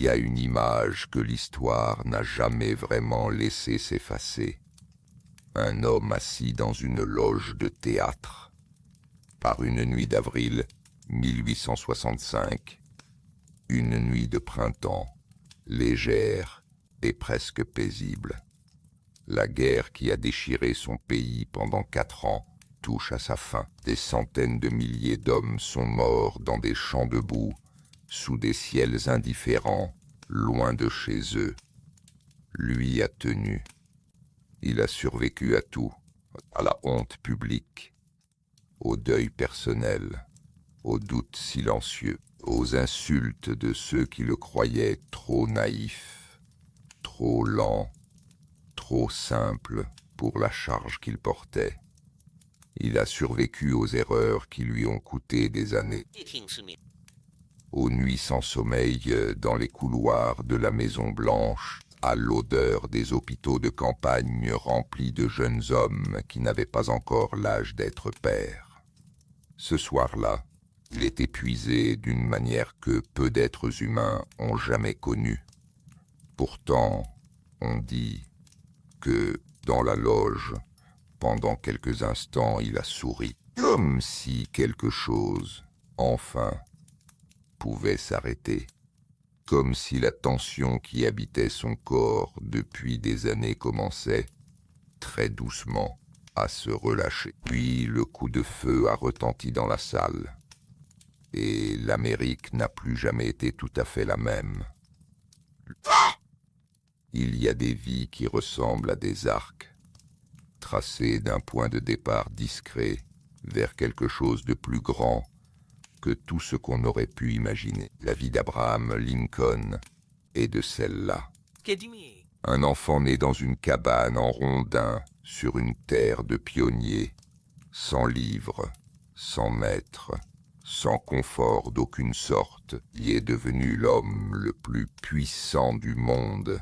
y a une image que l'histoire n'a jamais vraiment laissé s'effacer. Un homme assis dans une loge de théâtre. Par une nuit d'avril 1865. Une nuit de printemps, légère et presque paisible. La guerre qui a déchiré son pays pendant 4 ans touche à sa fin. Des centaines de milliers d'hommes sont morts dans des champs de boue, sous des ciels indifférents, loin de chez eux. Lui a tenu. Il a survécu à tout, à la honte publique, au deuil personnel, aux doutes silencieux, aux insultes de ceux qui le croyaient trop naïf, trop lent, trop simple pour la charge qu'il portait. Il a survécu aux erreurs qui lui ont coûté des années. Aux nuits sans sommeil dans les couloirs de la Maison Blanche, à l'odeur des hôpitaux de campagne remplis de jeunes hommes qui n'avaient pas encore l'âge d'être pères. Ce soir-là, il est épuisé d'une manière que peu d'êtres humains ont jamais connue. Pourtant, on dit que, dans la loge, pendant quelques instants, il a souri, comme si quelque chose, enfin, pouvait s'arrêter, comme si la tension qui habitait son corps depuis des années commençait, très doucement, à se relâcher. Puis le coup de feu a retenti dans la salle, et l'Amérique n'a plus jamais été tout à fait la même. Il y a des vies qui ressemblent à des arcs, tracés d'un point de départ discret vers quelque chose de plus grand que tout ce qu'on aurait pu imaginer. La vie d'Abraham Lincoln est de celle-là. Un enfant né dans une cabane en rondin sur une terre de pionniers, sans livre, sans maître, sans confort d'aucune sorte, il est devenu l'homme le plus puissant du monde,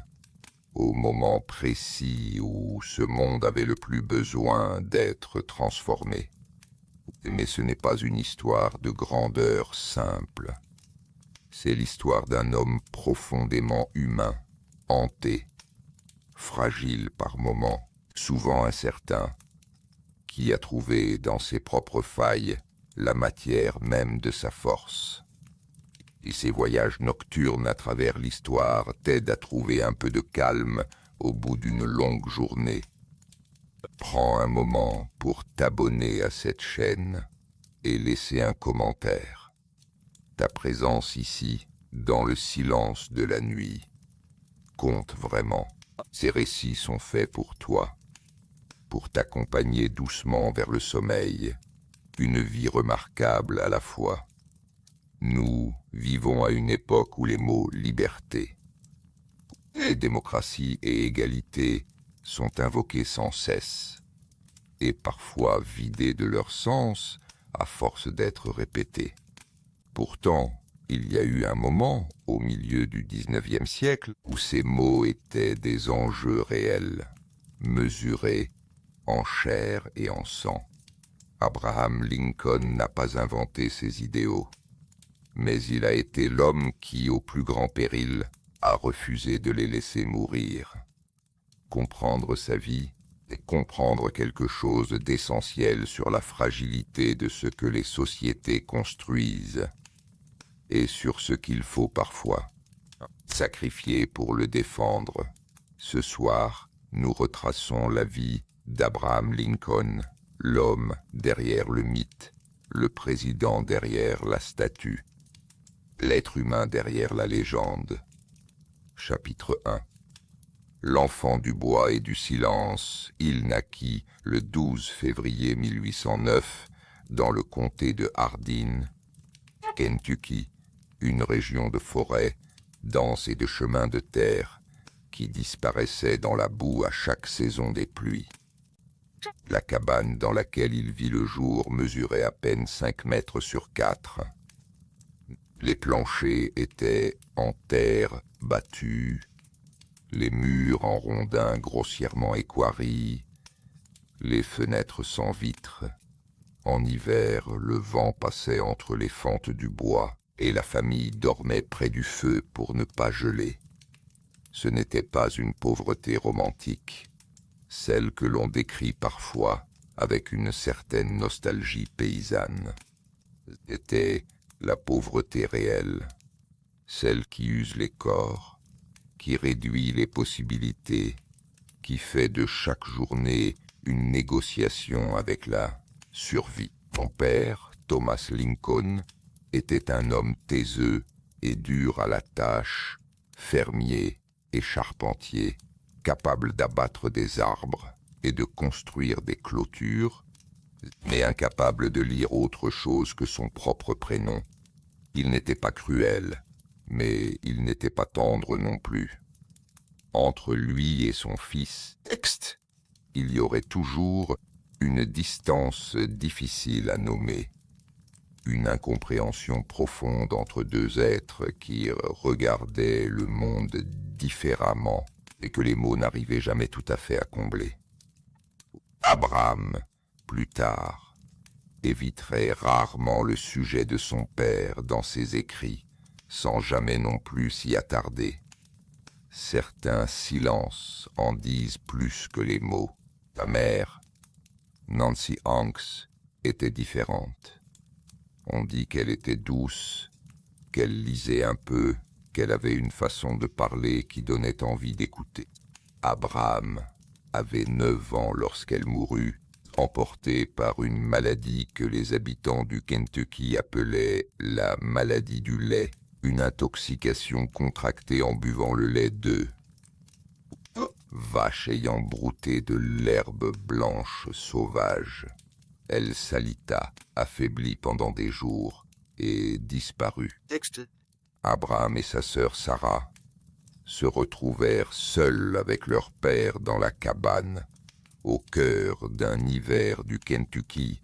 au moment précis où ce monde avait le plus besoin d'être transformé. Mais ce n'est pas une histoire de grandeur simple. C'est l'histoire d'un homme profondément humain, hanté, fragile par moments, souvent incertain, qui a trouvé dans ses propres failles la matière même de sa force. Et ses voyages nocturnes à travers l'histoire t'aident à trouver un peu de calme au bout d'une longue journée. Prends un moment pour t'abonner à cette chaîne et laisser un commentaire. Ta présence ici, dans le silence de la nuit, compte vraiment. Ces récits sont faits pour toi, pour t'accompagner doucement vers le sommeil, une vie remarquable à la fois. Nous vivons à une époque où les mots liberté, et démocratie et égalité sont invoqués sans cesse, et parfois vidés de leur sens à force d'être répétés. Pourtant, il y a eu un moment, au milieu du XIXe siècle, où ces mots étaient des enjeux réels, mesurés en chair et en sang. Abraham Lincoln n'a pas inventé ces idéaux, mais il a été l'homme qui, au plus grand péril, a refusé de les laisser mourir. Comprendre sa vie et comprendre quelque chose d'essentiel sur la fragilité de ce que les sociétés construisent et sur ce qu'il faut parfois sacrifier pour le défendre. Ce soir, nous retraçons la vie d'Abraham Lincoln, l'homme derrière le mythe, le président derrière la statue, l'être humain derrière la légende. Chapitre 1. L'enfant du bois et du silence, il naquit le 12 février 1809 dans le comté de Hardin, Kentucky, une région de forêt, dense et de chemins de terre qui disparaissait dans la boue à chaque saison des pluies. La cabane dans laquelle il vit le jour mesurait à peine 5 mètres sur 4. Les planchers étaient en terre battue, les murs en rondins grossièrement équarris, les fenêtres sans vitres. En hiver, le vent passait entre les fentes du bois et la famille dormait près du feu pour ne pas geler. Ce n'était pas une pauvreté romantique, celle que l'on décrit parfois avec une certaine nostalgie paysanne. C'était la pauvreté réelle, celle qui use les corps, qui réduit les possibilités, qui fait de chaque journée une négociation avec la survie. Mon père, Thomas Lincoln, était un homme taiseux et dur à la tâche, fermier et charpentier, capable d'abattre des arbres et de construire des clôtures, mais incapable de lire autre chose que son propre prénom. Il n'était pas cruel, mais il n'était pas tendre non plus. Entre lui et son fils, texte, il y aurait toujours une distance difficile à nommer, une incompréhension profonde entre deux êtres qui regardaient le monde différemment et que les mots n'arrivaient jamais tout à fait à combler. Abraham, plus tard, éviterait rarement le sujet de son père dans ses écrits, sans jamais non plus s'y attarder. Certains silences en disent plus que les mots. Ta mère, Nancy Hanks, était différente. On dit qu'elle était douce, qu'elle lisait un peu, qu'elle avait une façon de parler qui donnait envie d'écouter. Abraham avait 9 ans lorsqu'elle mourut, emportée par une maladie que les habitants du Kentucky appelaient la maladie du lait, une intoxication contractée en buvant le lait de vache ayant brouté de l'herbe blanche sauvage. Elle s'alita, affaiblie pendant des jours, et disparut. Abraham et sa sœur Sarah se retrouvèrent seuls avec leur père dans la cabane, au cœur d'un hiver du Kentucky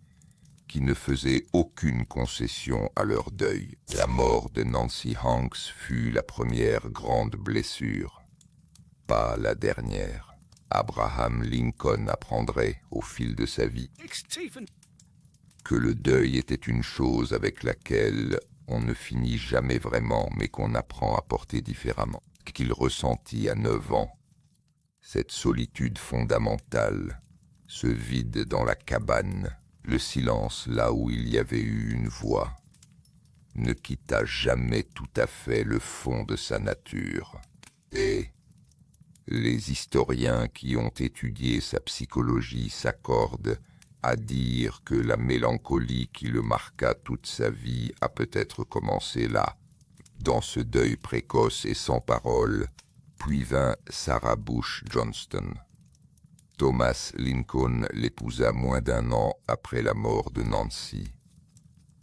qui ne faisait aucune concession à leur deuil. La mort de Nancy Hanks fut la première grande blessure, pas la dernière. Abraham Lincoln apprendrait, au fil de sa vie, que le deuil était une chose avec laquelle on ne finit jamais vraiment, mais qu'on apprend à porter différemment. Qu'il ressentit à 9 ans, cette solitude fondamentale, ce vide dans la cabane, le silence là où il y avait eu une voix, ne quitta jamais tout à fait le fond de sa nature. Et les historiens qui ont étudié sa psychologie s'accordent à dire que la mélancolie qui le marqua toute sa vie a peut-être commencé là, dans ce deuil précoce et sans parole, puis vint Sarah Bush Johnston. Thomas Lincoln l'épousa moins d'1 an après la mort de Nancy.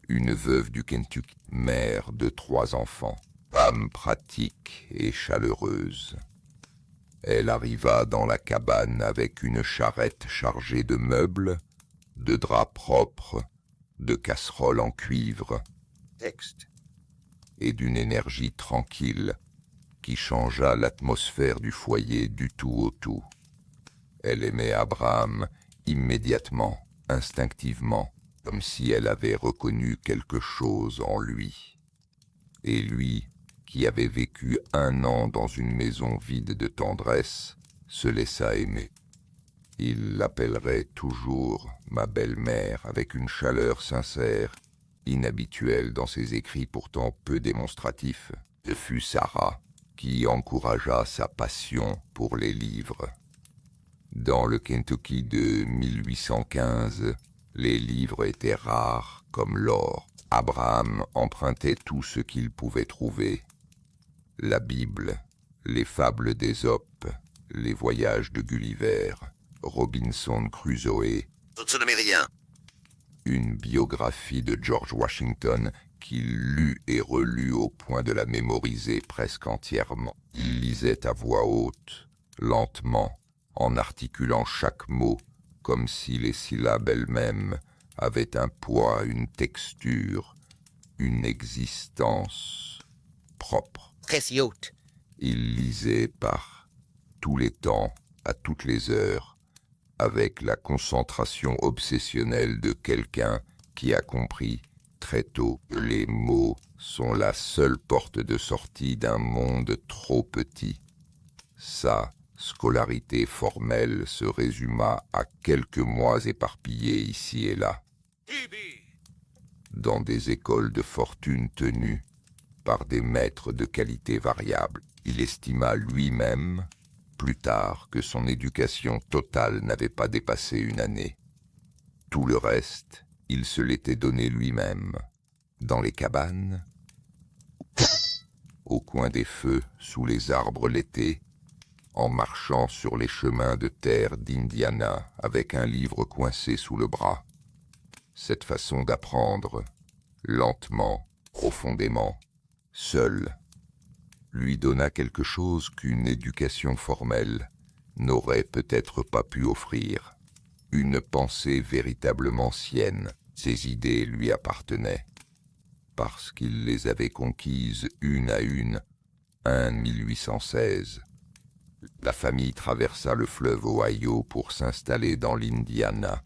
Une veuve du Kentucky, mère de 3 enfants, femme pratique et chaleureuse. Elle arriva dans la cabane avec une charrette chargée de meubles, de draps propres, de casseroles en cuivre, et d'une énergie tranquille qui changea l'atmosphère du foyer du tout au tout. Elle aimait Abraham immédiatement, instinctivement, comme si elle avait reconnu quelque chose en lui. Et lui, qui avait vécu 1 an dans une maison vide de tendresse, se laissa aimer. Il l'appellerait toujours ma belle-mère avec une chaleur sincère, inhabituelle dans ses écrits pourtant peu démonstratifs. Ce fut Sarah qui encouragea sa passion pour les livres. Dans le Kentucky de 1815, les livres étaient rares comme l'or. Abraham empruntait tout ce qu'il pouvait trouver. La Bible, les fables d'Ésope, les voyages de Gulliver, Robinson Crusoe, une biographie de George Washington qu'il lut et relut au point de la mémoriser presque entièrement. Il lisait à voix haute, lentement, en articulant chaque mot, comme si les syllabes elles-mêmes avaient un poids, une texture, une existence propre. Il lisait par tous les temps, à toutes les heures, avec la concentration obsessionnelle de quelqu'un qui a compris Très tôt, les mots sont la seule porte de sortie d'un monde trop petit. Sa scolarité formelle se résuma à quelques mois éparpillés ici et là, dans des écoles de fortune tenues par des maîtres de qualité variable. Il estima lui-même, plus tard, que son éducation totale n'avait pas dépassé une année. Tout le reste, il se l'était donné lui-même, dans les cabanes, au coin des feux, sous les arbres l'été, en marchant sur les chemins de terre d'Indiana avec un livre coincé sous le bras. Cette façon d'apprendre, lentement, profondément, seul, lui donna quelque chose qu'une éducation formelle n'aurait peut-être pas pu offrir. Une pensée véritablement sienne, ses idées lui appartenaient, parce qu'il les avait conquises une à une, en 1816. La famille traversa le fleuve Ohio pour s'installer dans l'Indiana,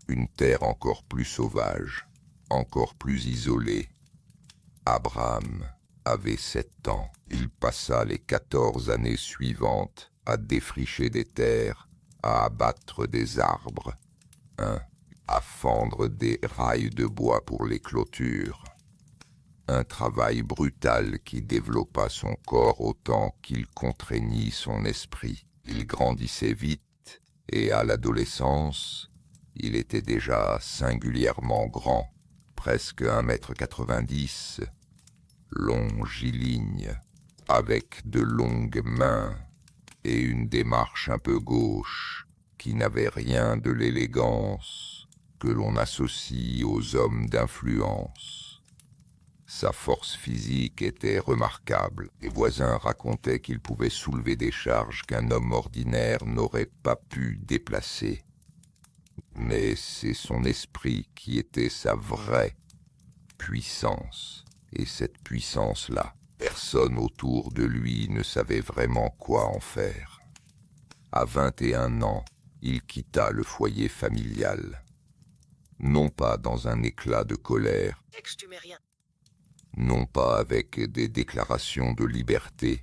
une terre encore plus sauvage, encore plus isolée. Abraham avait 7 ans. Il passa les 14 années suivantes à défricher des terres, à abattre des arbres, à fendre des rails de bois pour les clôtures. Un travail brutal qui développa son corps autant qu'il contraignit son esprit. Il grandissait vite, et à l'adolescence, il était déjà singulièrement grand, presque 1,90 m, longiligne, avec de longues mains et une démarche un peu gauche, qui n'avait rien de l'élégance que l'on associe aux hommes d'influence. Sa force physique était remarquable. Les voisins racontaient qu'il pouvait soulever des charges qu'un homme ordinaire n'aurait pas pu déplacer. Mais c'est son esprit qui était sa vraie puissance. Et cette puissance-là, personne autour de lui ne savait vraiment quoi en faire. À 21 ans, il quitta le foyer familial. Non pas dans un éclat de colère, non pas avec des déclarations de liberté,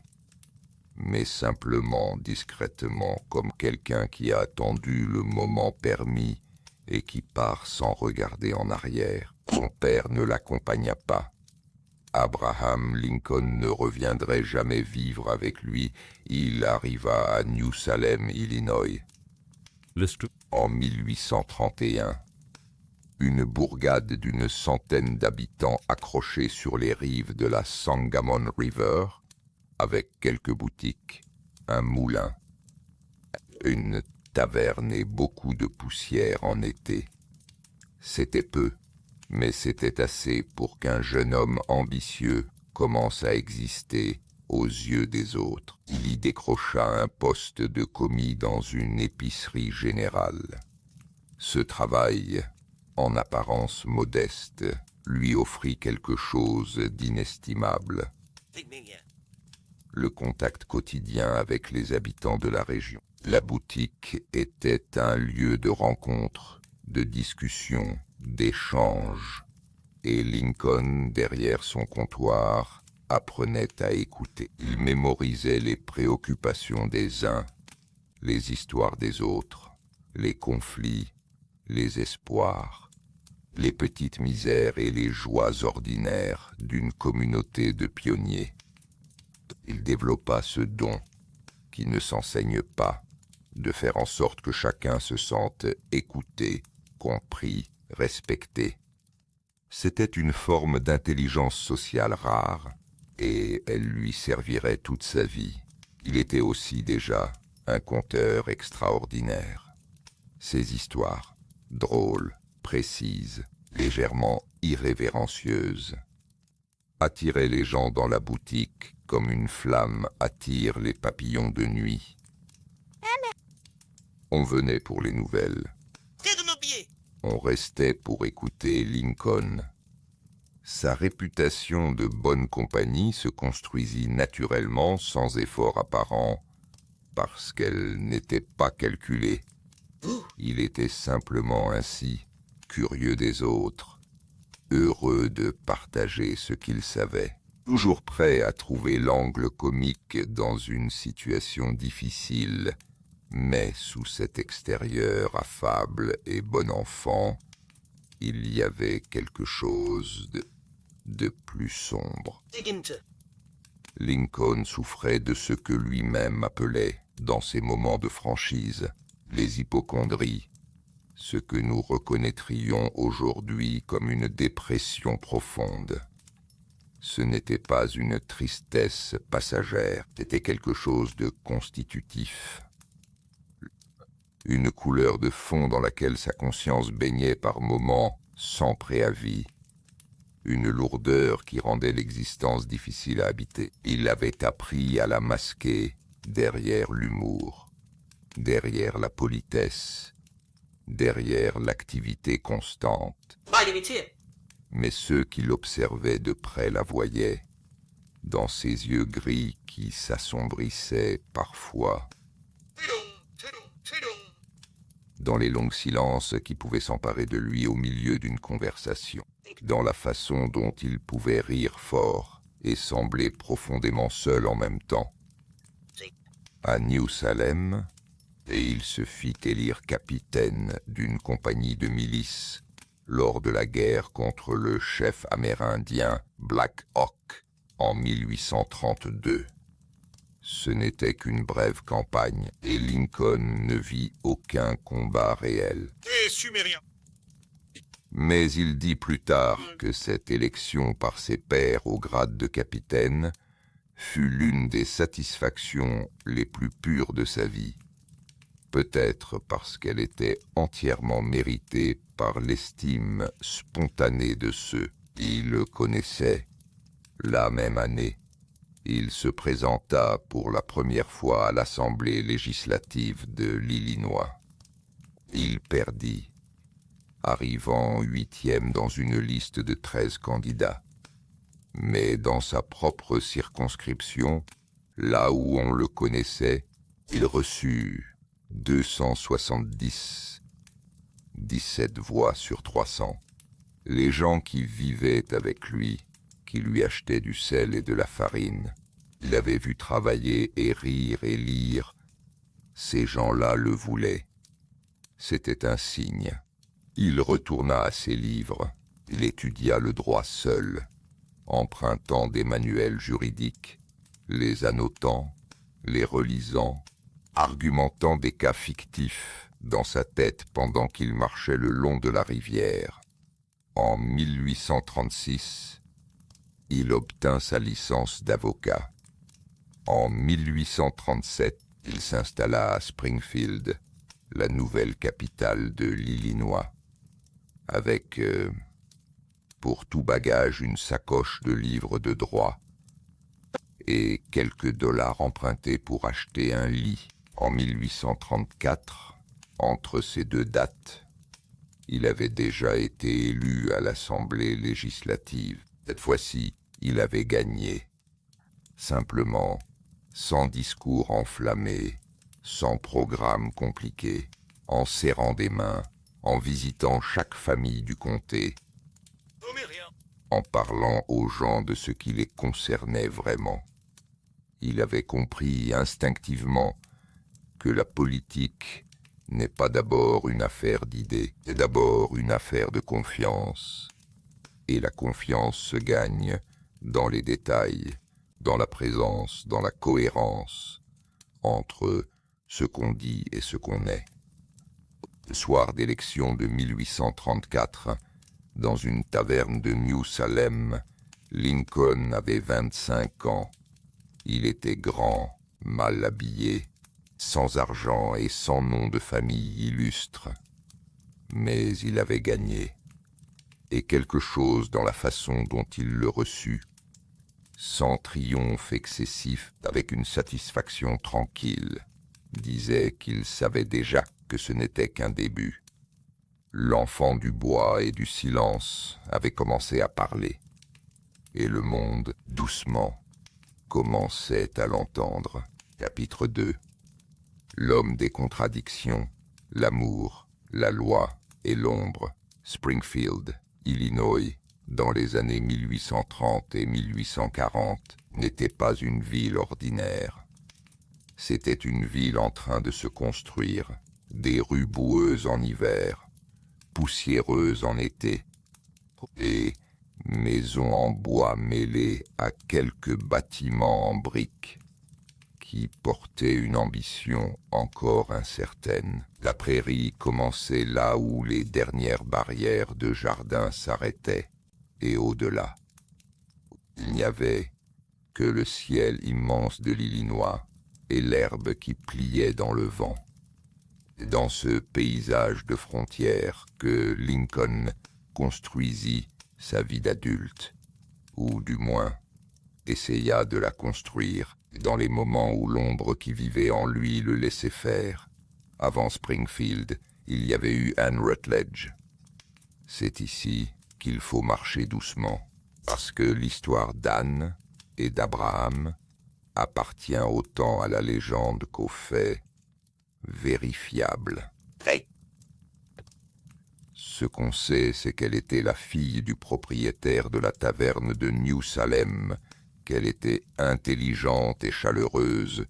mais simplement discrètement comme quelqu'un qui a attendu le moment permis et qui part sans regarder en arrière. Son père ne l'accompagna pas. Abraham Lincoln ne reviendrait jamais vivre avec lui. Il arriva à New Salem, Illinois, en 1831. Une bourgade d'une centaine d'habitants accrochés sur les rives de la Sangamon River, avec quelques boutiques, un moulin, une taverne et beaucoup de poussière en été. C'était peu, mais c'était assez pour qu'un jeune homme ambitieux commence à exister aux yeux des autres. Il y décrocha un poste de commis dans une épicerie générale. Ce travail, en apparence modeste, lui offrit quelque chose d'inestimable. Le contact quotidien avec les habitants de la région. La boutique était un lieu de rencontre, de discussion, d'échange, et Lincoln, derrière son comptoir, apprenait à écouter. Il mémorisait les préoccupations des uns, les histoires des autres, les conflits, les espoirs, les petites misères et les joies ordinaires d'une communauté de pionniers. Il développa ce don, qui ne s'enseigne pas, de faire en sorte que chacun se sente écouté, compris, respecté. C'était une forme d'intelligence sociale rare, et elle lui servirait toute sa vie. Il était aussi déjà un conteur extraordinaire. Ses histoires, drôles, précises, légèrement irrévérencieuses, attiraient les gens dans la boutique comme une flamme attire les papillons de nuit. On venait pour les nouvelles. On restait pour écouter Lincoln. Sa réputation de bonne compagnie se construisit naturellement sans effort apparent, parce qu'elle n'était pas calculée. Il était simplement ainsi, curieux des autres, heureux de partager ce qu'il savait, toujours prêt à trouver l'angle comique dans une situation difficile, mais sous cet extérieur affable et bon enfant, il y avait quelque chose de plus sombre. Lincoln souffrait de ce que lui-même appelait, dans ses moments de franchise, les hypocondries, ce que nous reconnaîtrions aujourd'hui comme une dépression profonde. Ce n'était pas une tristesse passagère, c'était quelque chose de constitutif. Une couleur de fond dans laquelle sa conscience baignait par moments, sans préavis. Une lourdeur qui rendait l'existence difficile à habiter. Il avait appris à la masquer derrière l'humour, derrière la politesse, derrière l'activité constante. Mais ceux qui l'observaient de près la voyaient, dans ses yeux gris qui s'assombrissaient parfois, dans les longs silences qui pouvaient s'emparer de lui au milieu d'une conversation, dans la façon dont il pouvait rire fort et sembler profondément seul en même temps. À New Salem, et il se fit élire capitaine d'une compagnie de milices lors de la guerre contre le chef amérindien Black Hawk en 1832. Ce n'était qu'une brève campagne, et Lincoln ne vit aucun combat réel. Les Sumériens. Mais il dit plus tard que cette élection par ses pairs au grade de capitaine fut l'une des satisfactions les plus pures de sa vie. Peut-être parce qu'elle était entièrement méritée par l'estime spontanée de ceux qui le connaissaient. La même année, il se présenta pour la première fois à l'Assemblée législative de l'Illinois. Il perdit, arrivant 8e dans une liste de 13 candidats. Mais dans sa propre circonscription, là où on le connaissait, il reçut 270, 17 voix sur 300. Les gens qui vivaient avec lui, qui lui achetaient du sel et de la farine, l'avaient vu travailler et rire et lire. Ces gens-là le voulaient. C'était un signe. Il retourna à ses livres. Il étudia le droit seul, empruntant des manuels juridiques, les annotant, les relisant, argumentant des cas fictifs dans sa tête pendant qu'il marchait le long de la rivière. En 1836, il obtint sa licence d'avocat. En 1837, il s'installa à Springfield, la nouvelle capitale de l'Illinois, avec, pour tout bagage, une sacoche de livres de droit et quelques dollars empruntés pour acheter un lit. En 1834, entre ces deux dates, il avait déjà été élu à l'Assemblée législative. Cette fois-ci, il avait gagné. Simplement, sans discours enflammé, sans programme compliqué, en serrant des mains, en visitant chaque famille du comté, en parlant aux gens de ce qui les concernait vraiment. Il avait compris instinctivement que la politique n'est pas d'abord une affaire d'idées, c'est d'abord une affaire de confiance. Et la confiance se gagne dans les détails, dans la présence, dans la cohérence entre ce qu'on dit et ce qu'on est. Le soir d'élection de 1834, dans une taverne de New Salem, Lincoln avait 25 ans. Il était grand, mal habillé, sans argent et sans nom de famille illustre. Mais il avait gagné. Et quelque chose dans la façon dont il le reçut, sans triomphe excessif, avec une satisfaction tranquille, disait qu'il savait déjà que ce n'était qu'un début. L'enfant du bois et du silence avait commencé à parler, et le monde, doucement, commençait à l'entendre. Chapitre 2. L'homme des contradictions, l'amour, la loi et l'ombre. Springfield, Illinois, dans les années 1830 et 1840, n'était pas une ville ordinaire. C'était une ville en train de se construire, des rues boueuses en hiver, poussiéreuses en été, et maisons en bois mêlées à quelques bâtiments en briques qui portaient une ambition encore incertaine. La prairie commençait là où les dernières barrières de jardin s'arrêtaient, et au-delà, il n'y avait que le ciel immense de l'Illinois et l'herbe qui pliait dans le vent. Dans ce paysage de frontières que Lincoln construisit sa vie d'adulte, ou du moins essaya de la construire dans les moments où l'ombre qui vivait en lui le laissait faire. Avant Springfield, il y avait eu Anne Rutledge. C'est ici qu'il faut marcher doucement, parce que l'histoire d'Anne et d'Abraham appartient autant à la légende qu'aux faits vérifiables. Hey. Ce qu'on sait, c'est qu'elle était la fille du propriétaire de la taverne de New Salem, qu'elle était intelligente et chaleureuse,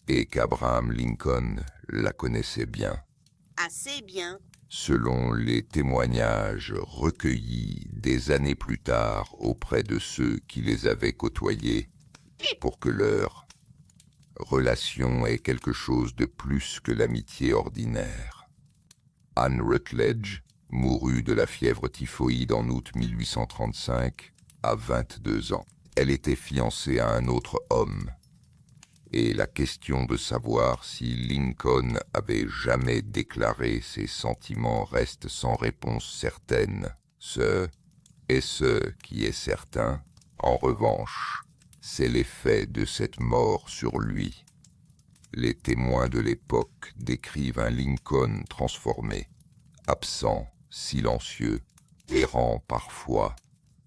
et qu'Abraham Lincoln la connaissait bien. Assez bien. Selon les témoignages recueillis des années plus tard auprès de ceux qui les avaient côtoyés, pour que leur relation ait quelque chose de plus que l'amitié ordinaire. Anne Rutledge mourut de la fièvre typhoïde en août 1835, à 22 ans. Elle était fiancée à un autre homme. Et la question de savoir si Lincoln avait jamais déclaré ses sentiments reste sans réponse certaine. Ce qui est certain, en revanche, c'est l'effet de cette mort sur lui. Les témoins de l'époque décrivent un Lincoln transformé, absent, silencieux, errant parfois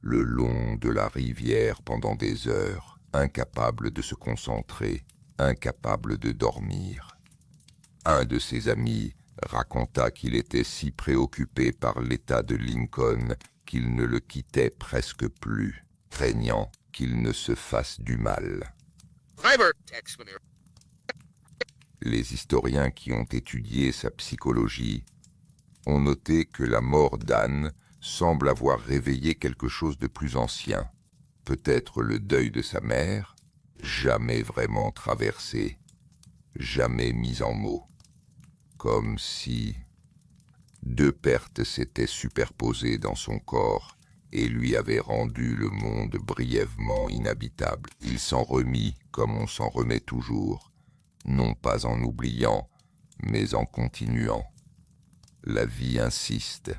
le long de la rivière pendant des heures, incapable de se concentrer, incapable de dormir. Un de ses amis raconta qu'il était si préoccupé par l'état de Lincoln qu'il ne le quittait presque plus, craignant qu'il ne se fasse du mal. Les historiens qui ont étudié sa psychologie ont noté que la mort d'Anne semble avoir réveillé quelque chose de plus ancien, peut-être le deuil de sa mère, jamais vraiment traversé, jamais mis en mots, comme si deux pertes s'étaient superposées dans son corps et lui avaient rendu le monde brièvement inhabitable. Il s'en remit comme on s'en remet toujours, non pas en oubliant, mais en continuant. La vie insiste,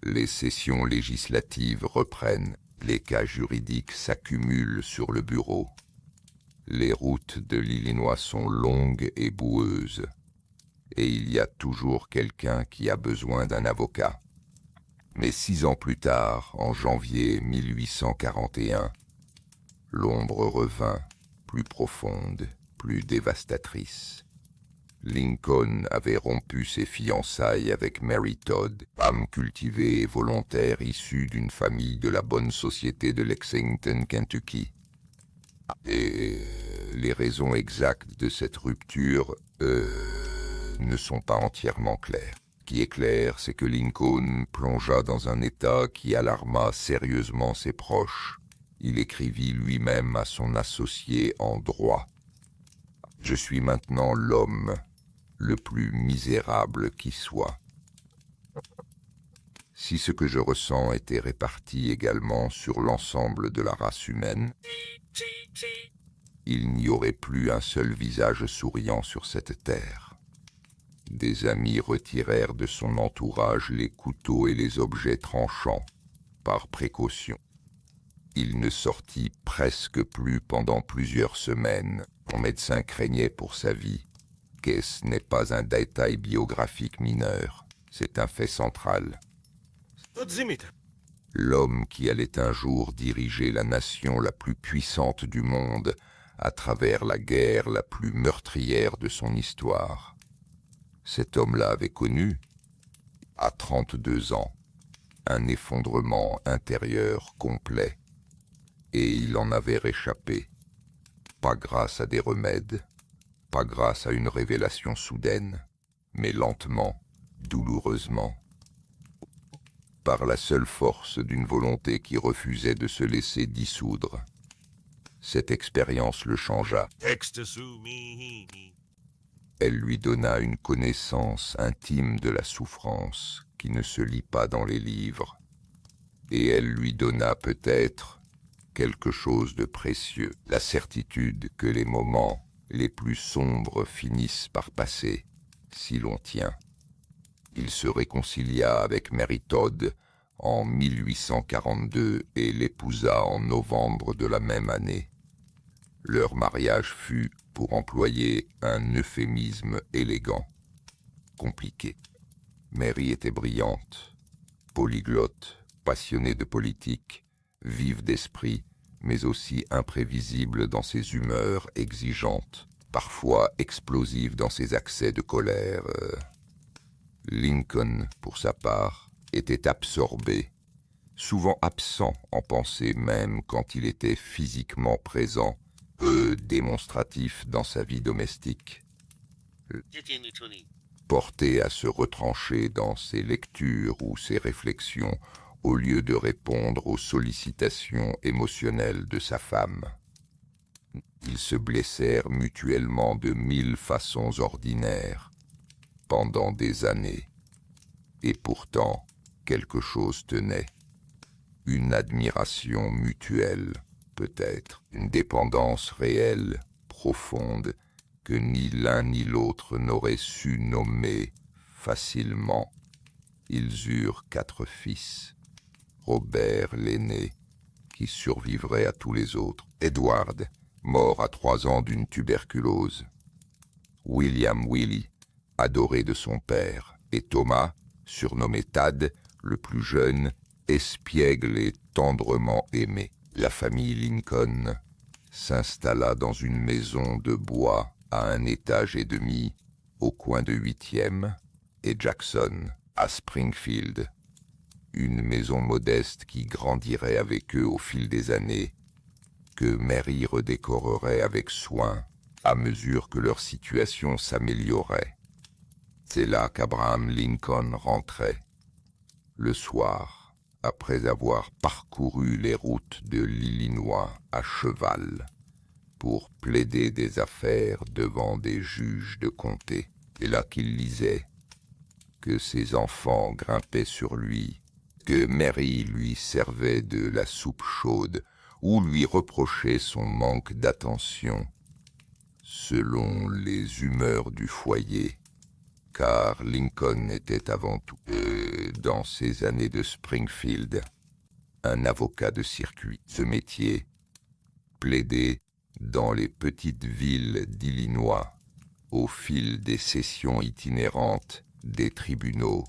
les sessions législatives reprennent, les cas juridiques s'accumulent sur le bureau. Les routes de l'Illinois sont longues et boueuses, et il y a toujours quelqu'un qui a besoin d'un avocat. Mais 6 ans plus tard, en janvier 1841, l'ombre revint, plus profonde, plus dévastatrice. Lincoln avait rompu ses fiançailles avec Mary Todd, femme cultivée et volontaire issue d'une famille de la bonne société de Lexington, Kentucky. Et les raisons exactes de cette rupture ne sont pas entièrement claires. Ce qui est clair, c'est que Lincoln plongea dans un état qui alarma sérieusement ses proches. Il écrivit lui-même à son associé en droit. « Je suis maintenant l'homme le plus misérable qui soit. » Si ce que je ressens était réparti également sur l'ensemble de la race humaine, il n'y aurait plus un seul visage souriant sur cette terre. Des amis retirèrent de son entourage les couteaux et les objets tranchants, par précaution. Il ne sortit presque plus pendant plusieurs semaines. Son médecin craignait pour sa vie. Ce n'est pas un détail biographique mineur, c'est un fait central. L'homme qui allait un jour diriger la nation la plus puissante du monde à travers la guerre la plus meurtrière de son histoire. Cet homme-là avait connu, à 32 ans, un effondrement intérieur complet. Et il en avait réchappé, pas grâce à des remèdes, pas grâce à une révélation soudaine, mais lentement, douloureusement, par la seule force d'une volonté qui refusait de se laisser dissoudre. Cette expérience le changea. Elle lui donna une connaissance intime de la souffrance qui ne se lit pas dans les livres. Et elle lui donna peut-être quelque chose de précieux, la certitude que les moments les plus sombres finissent par passer, si l'on tient. Il se réconcilia avec Mary Todd en 1842 et l'épousa en novembre de la même année. Leur mariage fut, pour employer un euphémisme élégant, compliqué. Mary était brillante, polyglotte, passionnée de politique, vive d'esprit, mais aussi imprévisible dans ses humeurs exigeantes, parfois explosive dans ses accès de colère. Lincoln, pour sa part, était absorbé, souvent absent en pensée même quand il était physiquement présent, peu démonstratif dans sa vie domestique. Porté à se retrancher dans ses lectures ou ses réflexions au lieu de répondre aux sollicitations émotionnelles de sa femme. Ils se blessèrent mutuellement de 1000 façons ordinaires pendant des années. Et pourtant, quelque chose tenait. Une admiration mutuelle, peut-être, une dépendance réelle, profonde, que ni l'un ni l'autre n'aurait su nommer facilement. Ils eurent 4 fils. Robert l'aîné, qui survivrait à tous les autres. Edward, mort à 3 ans d'une tuberculose. William Willie, adoré de son père. Et Thomas, surnommé Tad, le plus jeune, espiègle et tendrement aimé. La famille Lincoln s'installa dans une maison de bois à 1 étage et demi, au coin de 8e, et Jackson, à Springfield. Une maison modeste qui grandirait avec eux au fil des années, que Mary redécorerait avec soin à mesure que leur situation s'améliorait. C'est là qu'Abraham Lincoln rentrait, le soir, après avoir parcouru les routes de l'Illinois à cheval, pour plaider des affaires devant des juges de comté. C'est là qu'il lisait, que ses enfants grimpaient sur lui, que Mary lui servait de la soupe chaude ou lui reprochait son manque d'attention, selon les humeurs du foyer, car Lincoln était avant tout, dans ses années de Springfield, un avocat de circuit. Ce métier, plaider dans les petites villes d'Illinois, au fil des sessions itinérantes des tribunaux,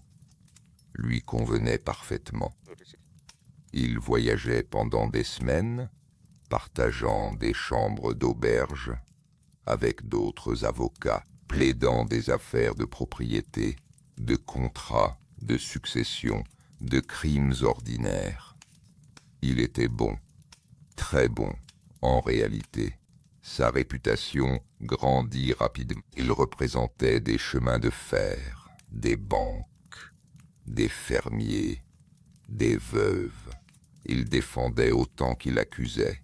lui convenait parfaitement. Il voyageait pendant des semaines, partageant des chambres d'auberge avec d'autres avocats, plaidant des affaires de propriété, de contrats, de succession, de crimes ordinaires. Il était bon, très bon, en réalité. Sa réputation grandit rapidement. Il représentait des chemins de fer, des banques, des fermiers, des veuves. Il défendait autant qu'il accusait.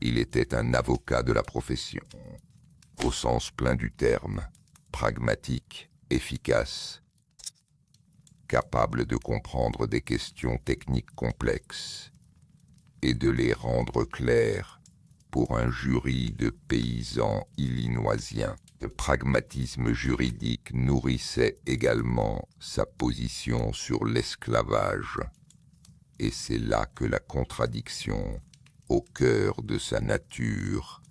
Il était un avocat de la profession, au sens plein du terme, pragmatique, efficace, capable de comprendre des questions techniques complexes et de les rendre claires pour un jury de paysans illinoisiens. Le pragmatisme juridique nourrissait également sa position sur l'esclavage. Et c'est là que la contradiction, au cœur de sa nature,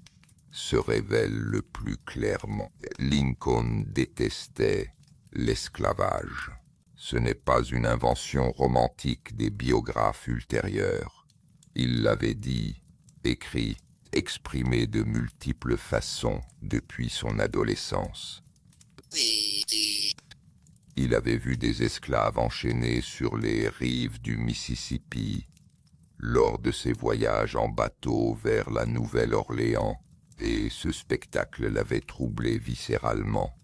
se révèle le plus clairement. Lincoln détestait l'esclavage. Ce n'est pas une invention romantique des biographes ultérieurs. Il l'avait dit, écrit, exprimé de multiples façons depuis son adolescence. Il avait vu des esclaves enchaînés sur les rives du Mississippi lors de ses voyages en bateau vers la Nouvelle-Orléans, et ce spectacle l'avait troublé viscéralement.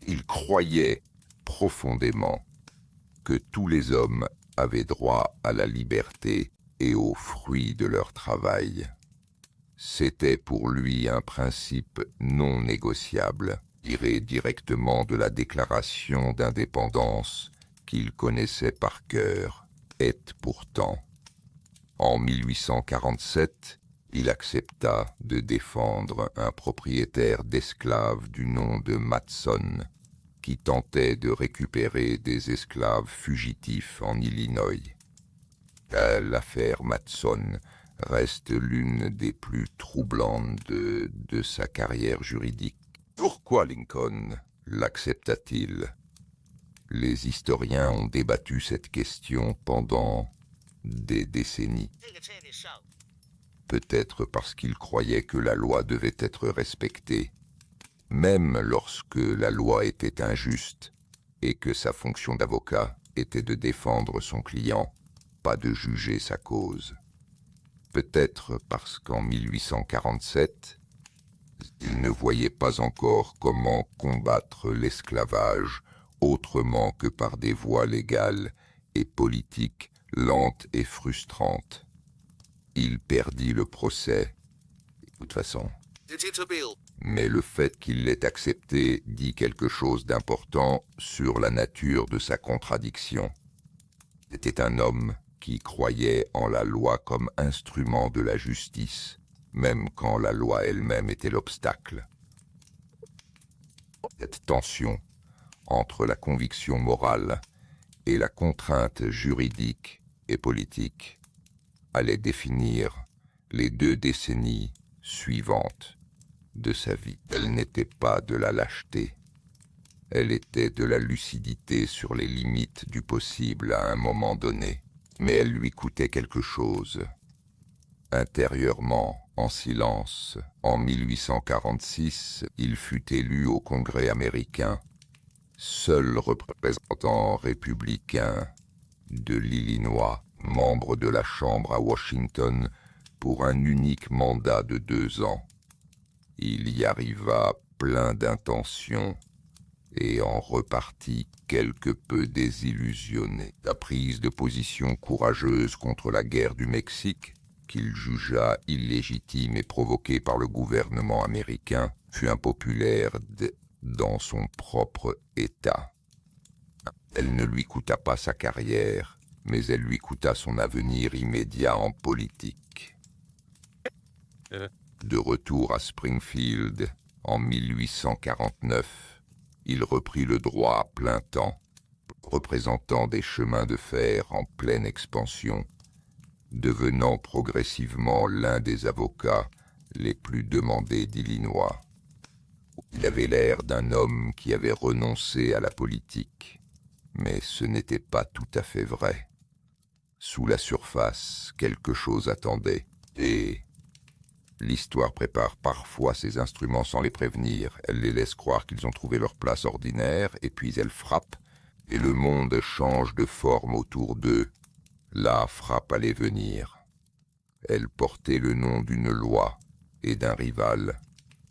Il croyait profondément que tous les hommes avaient droit à la liberté et aux fruits de leur travail. C'était pour lui un principe non négociable, tiré directement de la déclaration d'indépendance qu'il connaissait par cœur. Et pourtant, en 1847, il accepta de défendre un propriétaire d'esclaves du nom de Matson, qui tentait de récupérer des esclaves fugitifs en Illinois. L'affaire Matson reste l'une des plus troublantes de sa carrière juridique. Pourquoi Lincoln l'accepta-t-il? Les historiens ont débattu cette question pendant des décennies. Peut-être parce qu'il croyait que la loi devait être respectée, même lorsque la loi était injuste et que sa fonction d'avocat était de défendre son client, pas de juger sa cause. Peut-être parce qu'en 1847, il ne voyait pas encore comment combattre l'esclavage autrement que par des voies légales et politiques lentes et frustrantes. Il perdit le procès, de toute façon. Mais le fait qu'il l'ait accepté dit quelque chose d'important sur la nature de sa contradiction. C'était un homme qui croyait en la loi comme instrument de la justice, même quand la loi elle-même était l'obstacle. Cette tension entre la conviction morale et la contrainte juridique et politique allait définir les 2 décennies suivantes de sa vie. Elle n'était pas de la lâcheté, elle était de la lucidité sur les limites du possible à un moment donné, mais elle lui coûtait quelque chose. Intérieurement, en silence, en 1846, il fut élu au Congrès américain, seul représentant républicain de l'Illinois, membre de la Chambre à Washington, pour un unique mandat de 2 ans. Il y arriva plein d'intentions et en repartit quelque peu désillusionné. La prise de position courageuse contre la guerre du Mexique, qu'il jugea illégitime et provoquée par le gouvernement américain, fut impopulaire dans son propre État. Elle ne lui coûta pas sa carrière, mais elle lui coûta son avenir immédiat en politique. De retour à Springfield, en 1849, il reprit le droit à plein temps, représentant des chemins de fer en pleine expansion, devenant progressivement l'un des avocats les plus demandés d'Illinois. Il avait l'air d'un homme qui avait renoncé à la politique, mais ce n'était pas tout à fait vrai. Sous la surface, quelque chose attendait, et l'histoire prépare parfois ses instruments sans les prévenir. Elle les laisse croire qu'ils ont trouvé leur place ordinaire, et puis elle frappe, et le monde change de forme autour d'eux. La frappe allait venir. Elle portait le nom d'une loi et d'un rival.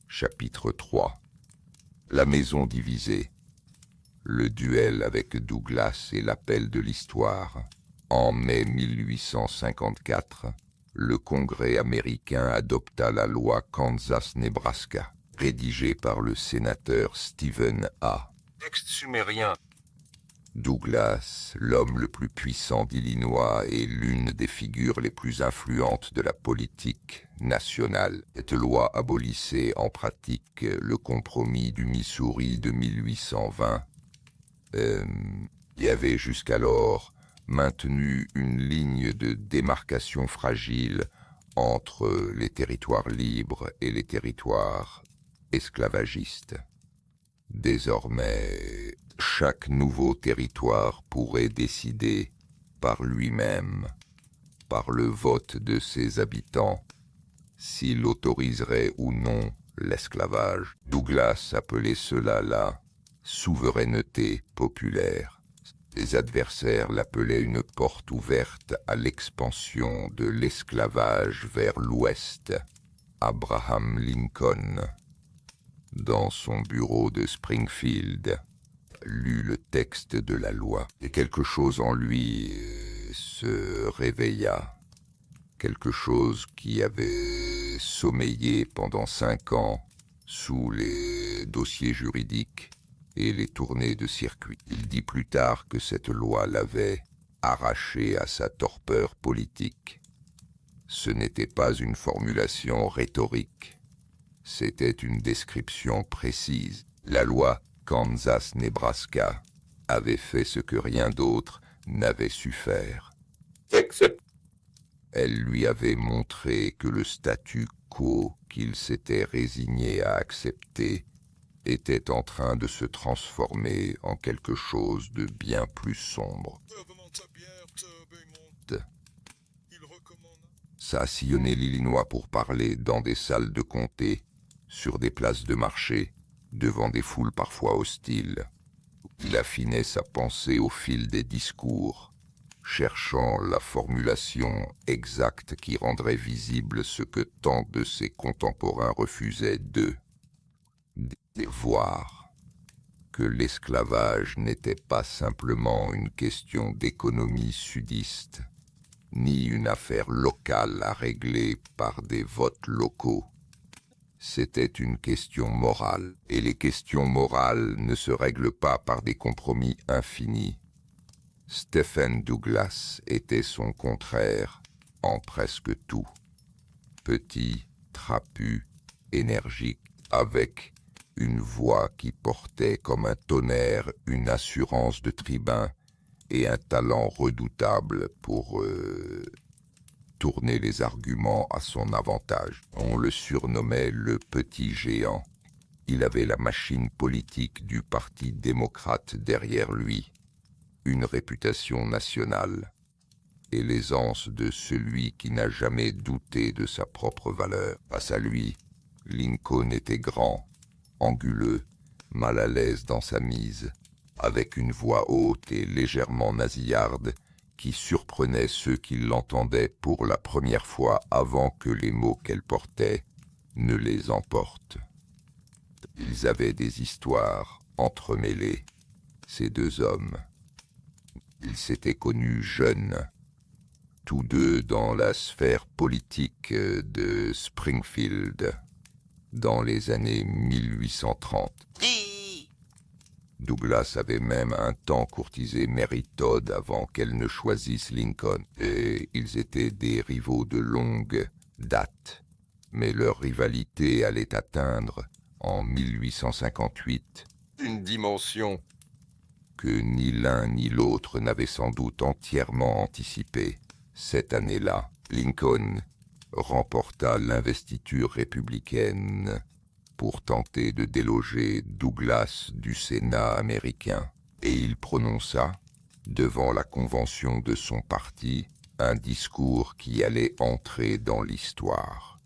Chapitre 3. La maison divisée. Le duel avec Douglas et l'appel de l'histoire. En mai 1854, le Congrès américain adopta la loi Kansas-Nebraska, rédigée par le sénateur Stephen A. Texte sumérien. Douglas, l'homme le plus puissant d'Illinois et l'une des figures les plus influentes de la politique nationale. Cette loi abolissait en pratique le compromis du Missouri de 1820. Il avait jusqu'alors maintenu une ligne de démarcation fragile entre les territoires libres et les territoires esclavagistes. Désormais, chaque nouveau territoire pourrait décider par lui-même, par le vote de ses habitants, s'il autoriserait ou non l'esclavage. Douglas appelait cela la souveraineté populaire. Les adversaires l'appelaient une porte ouverte à l'expansion de l'esclavage vers l'Ouest. Abraham Lincoln, dans son bureau de Springfield, lut le texte de la loi et quelque chose en lui se réveilla. Quelque chose qui avait sommeillé pendant 5 ans sous les dossiers juridiques et les tournées de circuit. Il dit plus tard que cette loi l'avait arraché à sa torpeur politique. Ce n'était pas une formulation rhétorique, c'était une description précise. La loi Kansas-Nebraska avait fait ce que rien d'autre n'avait su faire. Elle lui avait montré que le statu quo qu'il s'était résigné à accepter était en train de se transformer en quelque chose de bien plus sombre. Ça a sillonné l'Illinois pour parler dans des salles de comté, sur des places de marché, devant des foules parfois hostiles. Il affinait sa pensée au fil des discours, cherchant la formulation exacte qui rendrait visible ce que tant de ses contemporains refusaient de voir que l'esclavage n'était pas simplement une question d'économie sudiste, ni une affaire locale à régler par des votes locaux. C'était une question morale, et les questions morales ne se règlent pas par des compromis infinis. Stephen Douglas était son contraire en presque tout. Petit, trapu, énergique, avec une voix qui portait comme un tonnerre une assurance de tribun et un talent redoutable pour tourner les arguments à son avantage. On le surnommait le petit géant. Il avait la machine politique du Parti démocrate derrière lui, une réputation nationale, et l'aisance de celui qui n'a jamais douté de sa propre valeur. Face à lui, Lincoln était grand, anguleux, mal à l'aise dans sa mise, avec une voix haute et légèrement nasillarde qui surprenait ceux qui l'entendaient pour la première fois avant que les mots qu'elle portait ne les emportent. Ils avaient des histoires entremêlées, ces deux hommes. Ils s'étaient connus jeunes, tous deux dans la sphère politique de Springfield, dans les années 1830. Douglas avait même un temps courtisé Mary Todd avant qu'elle ne choisisse Lincoln, et ils étaient des rivaux de longue date. Mais leur rivalité allait atteindre, en 1858, une dimension que ni l'un ni l'autre n'avait sans doute entièrement anticipée. Cette année-là, Lincoln remporta l'investiture républicaine pour tenter de déloger Douglas du Sénat américain, et il prononça, devant la convention de son parti, un discours qui allait entrer dans l'histoire.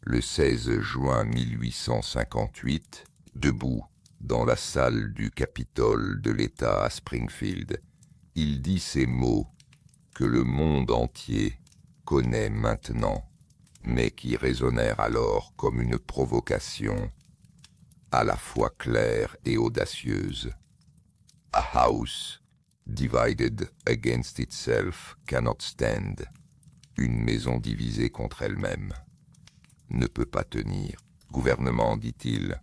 Le 16 juin 1858, debout dans la salle du Capitole de l'État à Springfield, il dit ces mots que le monde entier connaît maintenant, mais qui résonnèrent alors comme une provocation à la fois claire et audacieuse. A house divided against itself cannot stand. Une maison divisée contre elle-même ne peut pas tenir. Gouvernement, dit-il,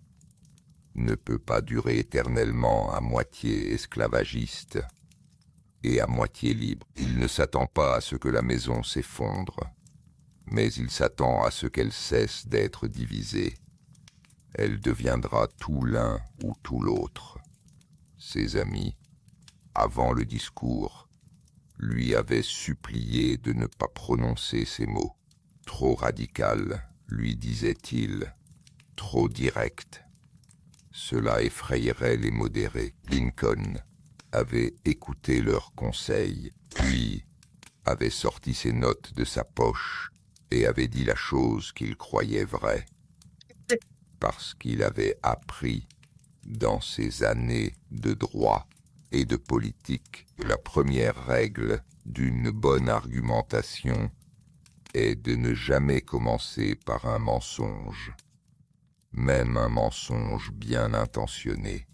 ne peut pas durer éternellement à moitié esclavagiste et à moitié libre. Il ne s'attend pas à ce que la maison s'effondre, mais il s'attend à ce qu'elle cesse d'être divisée. Elle deviendra tout l'un ou tout l'autre. Ses amis, avant le discours, lui avaient supplié de ne pas prononcer ces mots. Trop radical, lui disait-il, trop direct. Cela effrayerait les modérés. Lincoln avait écouté leurs conseils, puis avait sorti ses notes de sa poche et avait dit la chose qu'il croyait vraie, parce qu'il avait appris Dans ces années de droit et de politique, la première règle d'une bonne argumentation est de ne jamais commencer par un mensonge. Même un mensonge bien intentionné,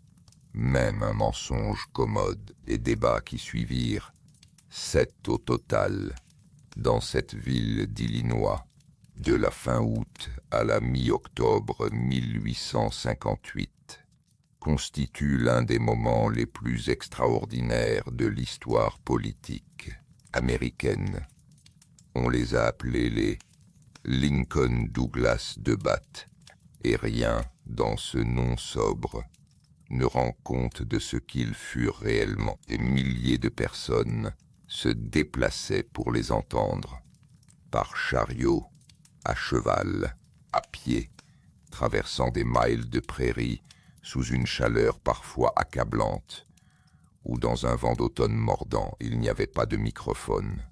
même un mensonge commode. Les débats qui suivirent, 7 au total, dans cette ville d'Illinois, de la fin août à la mi-octobre 1858, constituent l'un des moments les plus extraordinaires de l'histoire politique américaine. On les a appelés les Lincoln-Douglas Debats, et rien dans ce nom sobre ne rend compte de ce qu'ils furent réellement. Des milliers de personnes se déplaçaient pour les entendre, par chariot, à cheval, à pied, traversant des miles de prairies sous une chaleur parfois accablante, où dans un vent d'automne mordant, il n'y avait pas de microphone.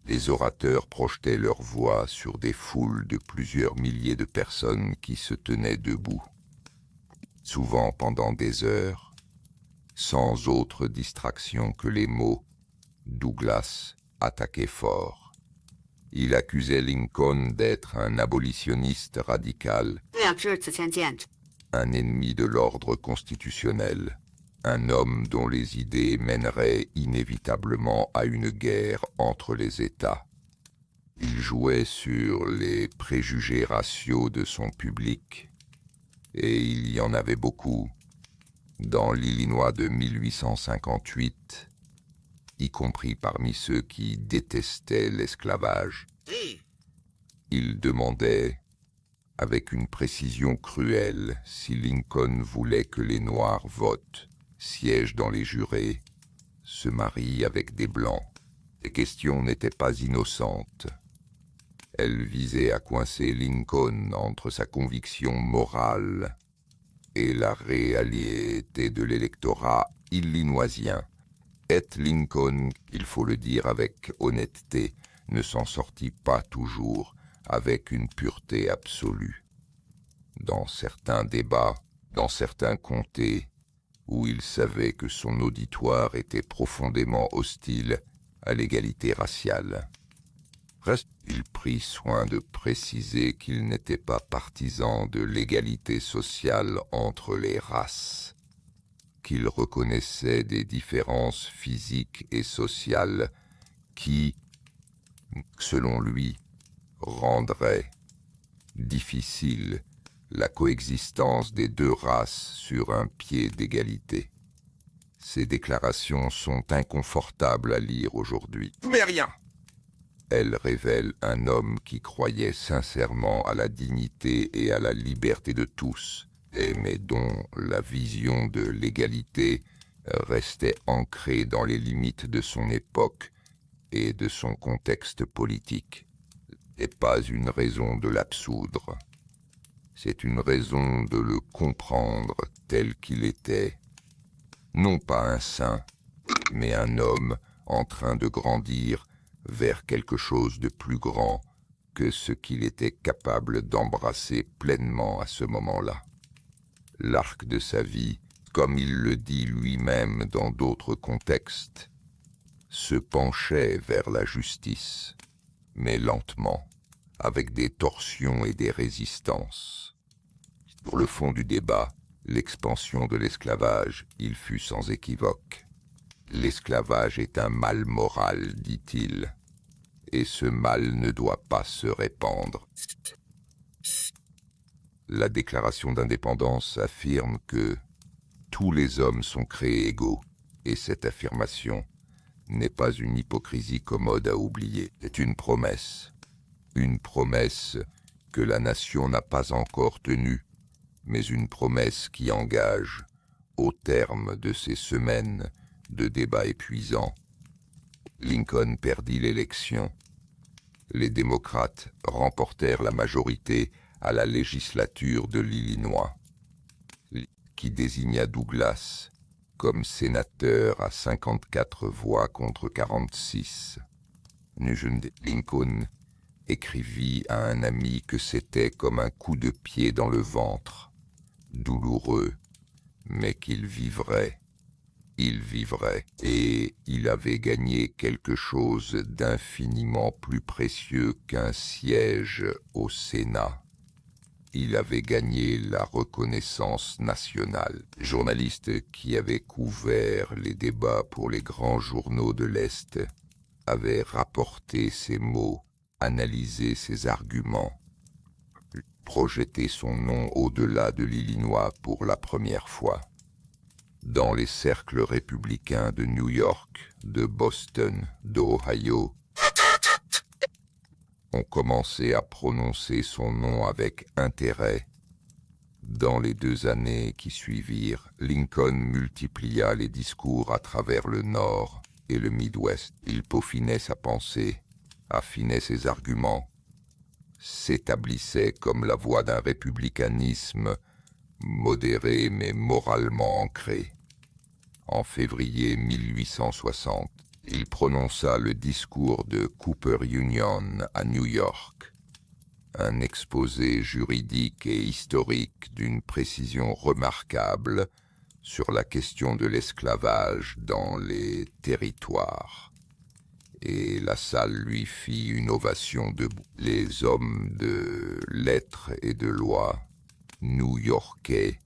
Les orateurs projetaient leur voix sur des foules de plusieurs milliers de personnes qui se tenaient debout, souvent pendant des heures, sans autre distraction que les mots. Douglas attaquait fort. Il accusait Lincoln d'être un abolitionniste radical, un ennemi de l'ordre constitutionnel, un homme dont les idées mèneraient inévitablement à une guerre entre les États. Il jouait sur les préjugés raciaux de son public, et il y en avait beaucoup, dans l'Illinois de 1858, y compris parmi ceux qui détestaient l'esclavage. Il demandait, avec une précision cruelle, si Lincoln voulait que les Noirs votent, siègent dans les jurés, se marient avec des Blancs. Ces questions n'étaient pas innocentes. Elles visaient à coincer Lincoln entre sa conviction morale et la réalité de l'électorat illinoisien. Et Lincoln, il faut le dire avec honnêteté, ne s'en sortit pas toujours avec une pureté absolue. Dans certains débats, dans certains comtés, où il savait que son auditoire était profondément hostile à l'égalité raciale, il prit soin de préciser qu'il n'était pas partisan de l'égalité sociale entre les races, qu'il reconnaissait des différences physiques et sociales qui, selon lui, rendraient difficile la coexistence des deux races sur un pied d'égalité. Ces déclarations sont inconfortables à lire aujourd'hui. Mais rien! Elles révèlent un homme qui croyait sincèrement à la dignité et à la liberté de tous, mais dont la vision de l'égalité restait ancrée dans les limites de son époque et de son contexte politique. Et pas une raison de l'absoudre. C'est une raison de le comprendre tel qu'il était. Non pas un saint, mais un homme en train de grandir vers quelque chose de plus grand que ce qu'il était capable d'embrasser pleinement à ce moment-là. L'arc de sa vie, comme il le dit lui-même dans d'autres contextes, se penchait vers la justice, mais lentement, avec des torsions et des résistances. Pour le fond du débat, l'expansion de l'esclavage, il fut sans équivoque. L'esclavage est un mal moral, dit-il, et ce mal ne doit pas se répandre. La déclaration d'indépendance affirme que tous les hommes sont créés égaux, et cette affirmation n'est pas une hypocrisie commode à oublier. C'est une promesse que la nation n'a pas encore tenue, mais une promesse qui engage, au terme de ces semaines de débats épuisants. Lincoln perdit l'élection. Les démocrates remportèrent la majorité à la législature de l'Illinois, qui désigna Douglas comme sénateur à 54 voix contre 46. Lincoln écrivit à un ami que c'était comme un coup de pied dans le ventre, douloureux mais qu'il vivrait. Il vivrait, et il avait gagné quelque chose d'infiniment plus précieux qu'un siège au Sénat. Il avait gagné la reconnaissance nationale. Journaliste qui avait couvert les débats pour les grands journaux de l'Est avait rapporté ses mots, analysé ses arguments, projeté son nom au-delà de l'Illinois pour la première fois. Dans les cercles républicains de New York, de Boston, d'Ohio, on commençait à prononcer son nom avec intérêt. Dans les 2 années qui suivirent, Lincoln multiplia les discours à travers le Nord et le Midwest. Il peaufinait sa pensée, affinait ses arguments, s'établissait comme la voix d'un républicanisme modéré mais moralement ancré. En février 1860, il prononça le discours de Cooper Union à New York, un exposé juridique et historique d'une précision remarquable sur la question de l'esclavage dans les territoires. Et la salle lui fit une ovation debout. Les hommes de lettres et de loi, new-yorkais,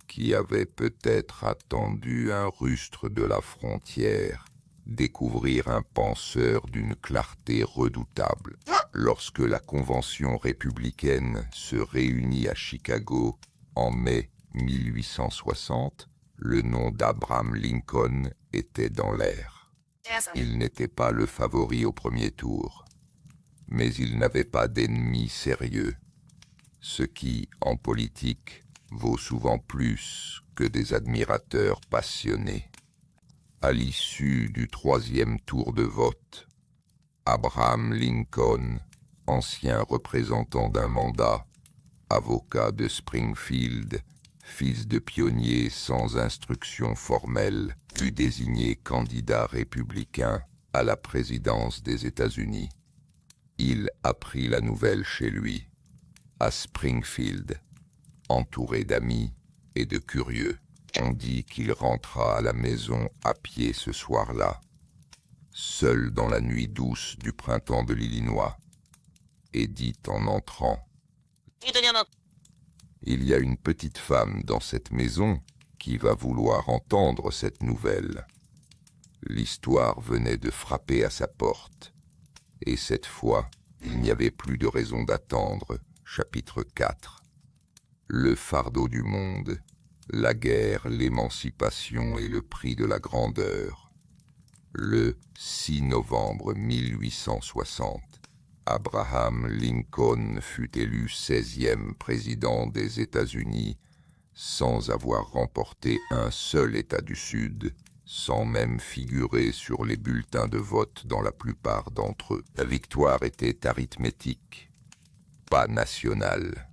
qui avaient peut-être attendu un rustre de la frontière, découvrirent un penseur d'une clarté redoutable. Lorsque la Convention républicaine se réunit à Chicago en mai 1860, le nom d'Abraham Lincoln était dans l'air. Il n'était pas le favori au premier tour, mais il n'avait pas d'ennemis sérieux, ce qui, en politique, vaut souvent plus que des admirateurs passionnés. À l'issue du 3e tour de vote, Abraham Lincoln, ancien représentant d'un mandat, avocat de Springfield, fils de pionnier sans instruction formelle, fut désigné candidat républicain à la présidence des États-Unis. Il apprit la nouvelle chez lui, à Springfield, entouré d'amis et de curieux. On dit qu'il rentra à la maison à pied ce soir-là, seul dans la nuit douce du printemps de l'Illinois, et dit en entrant: « Il y a une petite femme dans cette maison qui va vouloir entendre cette nouvelle. » L'histoire venait de frapper à sa porte, et cette fois, il n'y avait plus de raison d'attendre. Chapitre 4. Le fardeau du monde, la guerre, l'émancipation et le prix de la grandeur. Le 6 novembre 1860, Abraham Lincoln fut élu 16e président des États-Unis sans avoir remporté un seul État du Sud, sans même figurer sur les bulletins de vote dans la plupart d'entre eux. La victoire était arithmétique, pas nationale,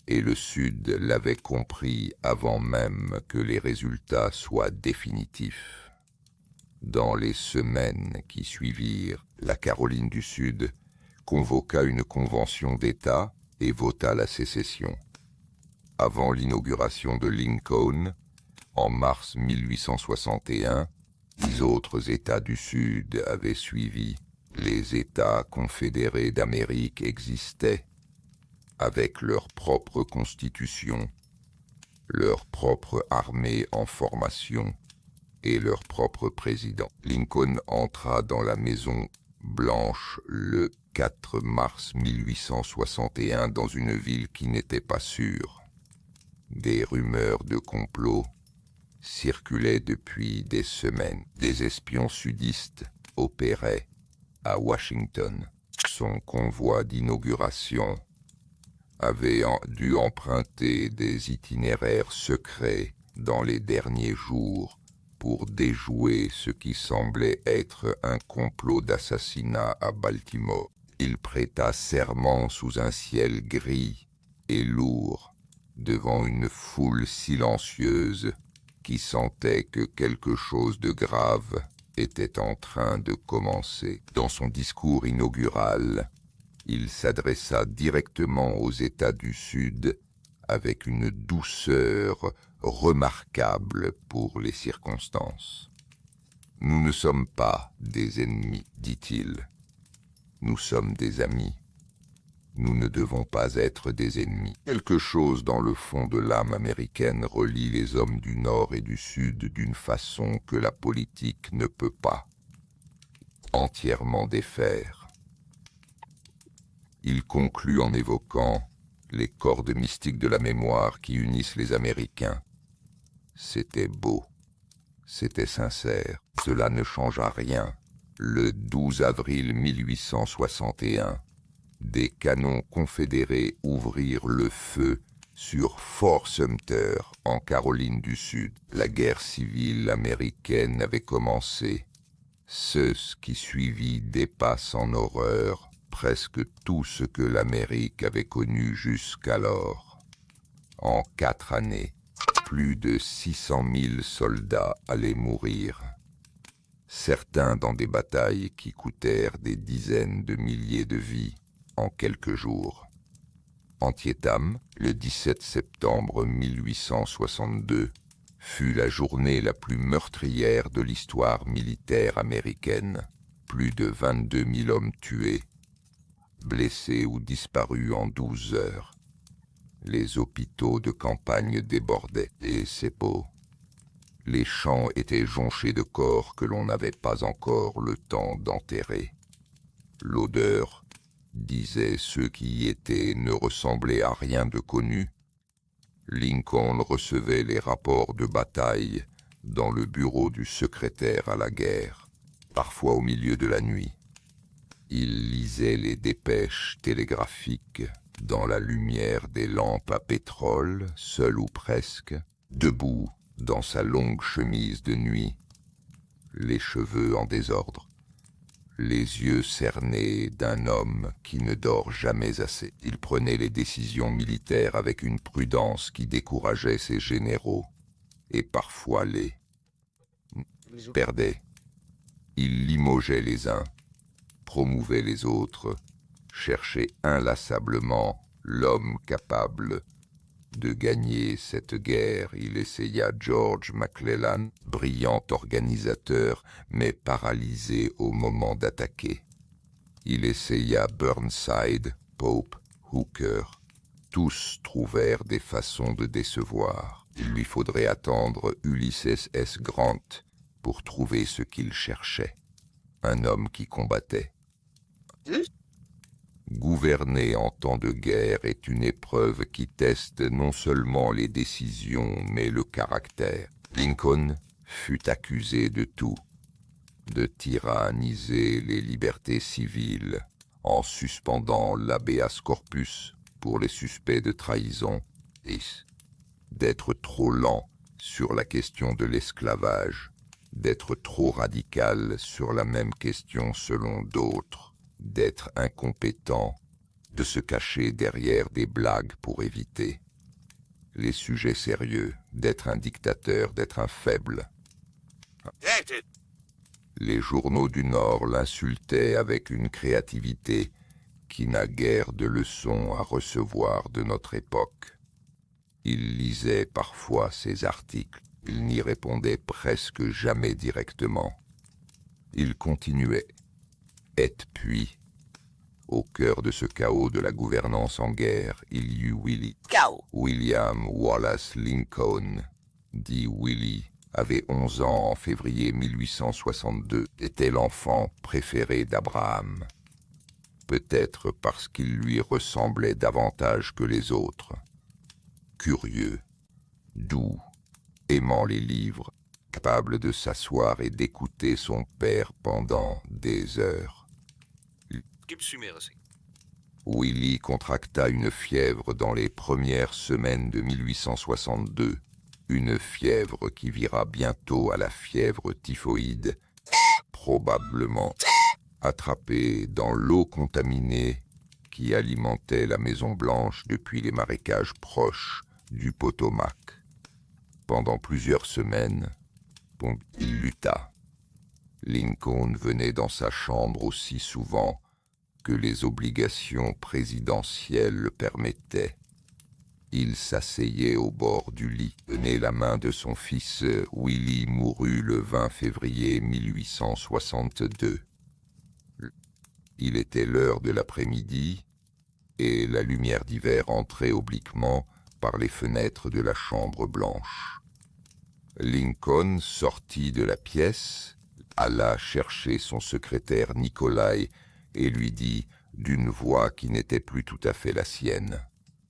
et le Sud l'avait compris avant même que les résultats soient définitifs. Dans les semaines qui suivirent, la Caroline du Sud convoqua une convention d'État et vota la sécession. Avant l'inauguration de Lincoln, en mars 1861, 10 autres États du Sud avaient suivi. Les États confédérés d'Amérique existaient, avec leur propre constitution, leur propre armée en formation et leur propre président. Lincoln entra dans la Maison Blanche le 4 mars 1861 dans une ville qui n'était pas sûre. Des rumeurs de complot circulaient depuis des semaines. Des espions sudistes opéraient à Washington. Son convoi d'inauguration avait dû emprunter des itinéraires secrets dans les derniers jours pour déjouer ce qui semblait être un complot d'assassinat à Baltimore. Il prêta serment sous un ciel gris et lourd, devant une foule silencieuse qui sentait que quelque chose de grave était en train de commencer. Dans son discours inaugural, il s'adressa directement aux États du Sud avec une douceur remarquable pour les circonstances. « Nous ne sommes pas des ennemis, dit-il. Nous sommes des amis. Nous ne devons pas être des ennemis. » Quelque chose dans le fond de l'âme américaine relie les hommes du Nord et du Sud d'une façon que la politique ne peut pas entièrement défaire. Il conclut en évoquant les cordes mystiques de la mémoire qui unissent les Américains. C'était beau, c'était sincère. Cela ne changea rien. Le 12 avril 1861, des canons confédérés ouvrirent le feu sur Fort Sumter, en Caroline du Sud. La guerre civile américaine avait commencé. Ce qui suivit dépasse en horreur presque tout ce que l'Amérique avait connu jusqu'alors. En 4 années, plus de 600 000 soldats allaient mourir. Certains dans des batailles qui coûtèrent des dizaines de milliers de vies en quelques jours. Antietam, le 17 septembre 1862, fut la journée la plus meurtrière de l'histoire militaire américaine. Plus de 22 000 hommes tués, blessés ou disparus en 12 heures. Les hôpitaux de campagne débordaient, et c'est beau. Les champs étaient jonchés de corps que l'on n'avait pas encore le temps d'enterrer. L'odeur, disaient ceux qui y étaient, ne ressemblait à rien de connu. Lincoln recevait les rapports de bataille dans le bureau du secrétaire à la guerre, parfois au milieu de la nuit. Il lisait les dépêches télégraphiques dans la lumière des lampes à pétrole, seul ou presque, debout dans sa longue chemise de nuit, les cheveux en désordre, les yeux cernés d'un homme qui ne dort jamais assez. Il prenait les décisions militaires avec une prudence qui décourageait ses généraux, et parfois les perdait. Il limogeait les uns, promouvait les autres, cherchait inlassablement l'homme capable de gagner cette guerre. Il essaya George McClellan, brillant organisateur, mais paralysé au moment d'attaquer. Il essaya Burnside, Pope, Hooker. Tous trouvèrent des façons de décevoir. Il lui faudrait attendre Ulysses S. Grant pour trouver ce qu'il cherchait. Un homme qui combattait. Gouverner en temps de guerre est une épreuve qui teste non seulement les décisions, mais le caractère. Lincoln fut accusé de tout, de tyranniser les libertés civiles, en suspendant l'habeas corpus pour les suspects de trahison, et d'être trop lent sur la question de l'esclavage, d'être trop radical sur la même question selon d'autres, d'être incompétent, de se cacher derrière des blagues pour éviter les sujets sérieux, d'être un dictateur, d'être un faible. Les journaux du Nord l'insultaient avec une créativité qui n'a guère de leçons à recevoir de notre époque. Il lisait parfois ses articles, il n'y répondait presque jamais directement. Il continuait. Et puis, au cœur de ce chaos de la gouvernance en guerre, il y eut William Wallace Lincoln, dit Willie, avait 11 ans en février 1862, était l'enfant préféré d'Abraham. Peut-être parce qu'il lui ressemblait davantage que les autres. Curieux, doux, aimant les livres, capable de s'asseoir et d'écouter son père pendant des heures. Willie contracta une fièvre dans les premières semaines de 1862, une fièvre qui vira bientôt à la fièvre typhoïde, probablement attrapée dans l'eau contaminée qui alimentait la Maison-Blanche depuis les marécages proches du Potomac. Pendant plusieurs semaines, il lutta. Lincoln venait dans sa chambre aussi souvent que les obligations présidentielles le permettaient. Il s'asseyait au bord du lit, tenait la main de son fils. Willie mourut le 20 février 1862. Il était l'heure de l'après-midi, et la lumière d'hiver entrait obliquement par les fenêtres de la chambre blanche. Lincoln sortit de la pièce, alla chercher son secrétaire Nikolai et lui dit d'une voix qui n'était plus tout à fait la sienne: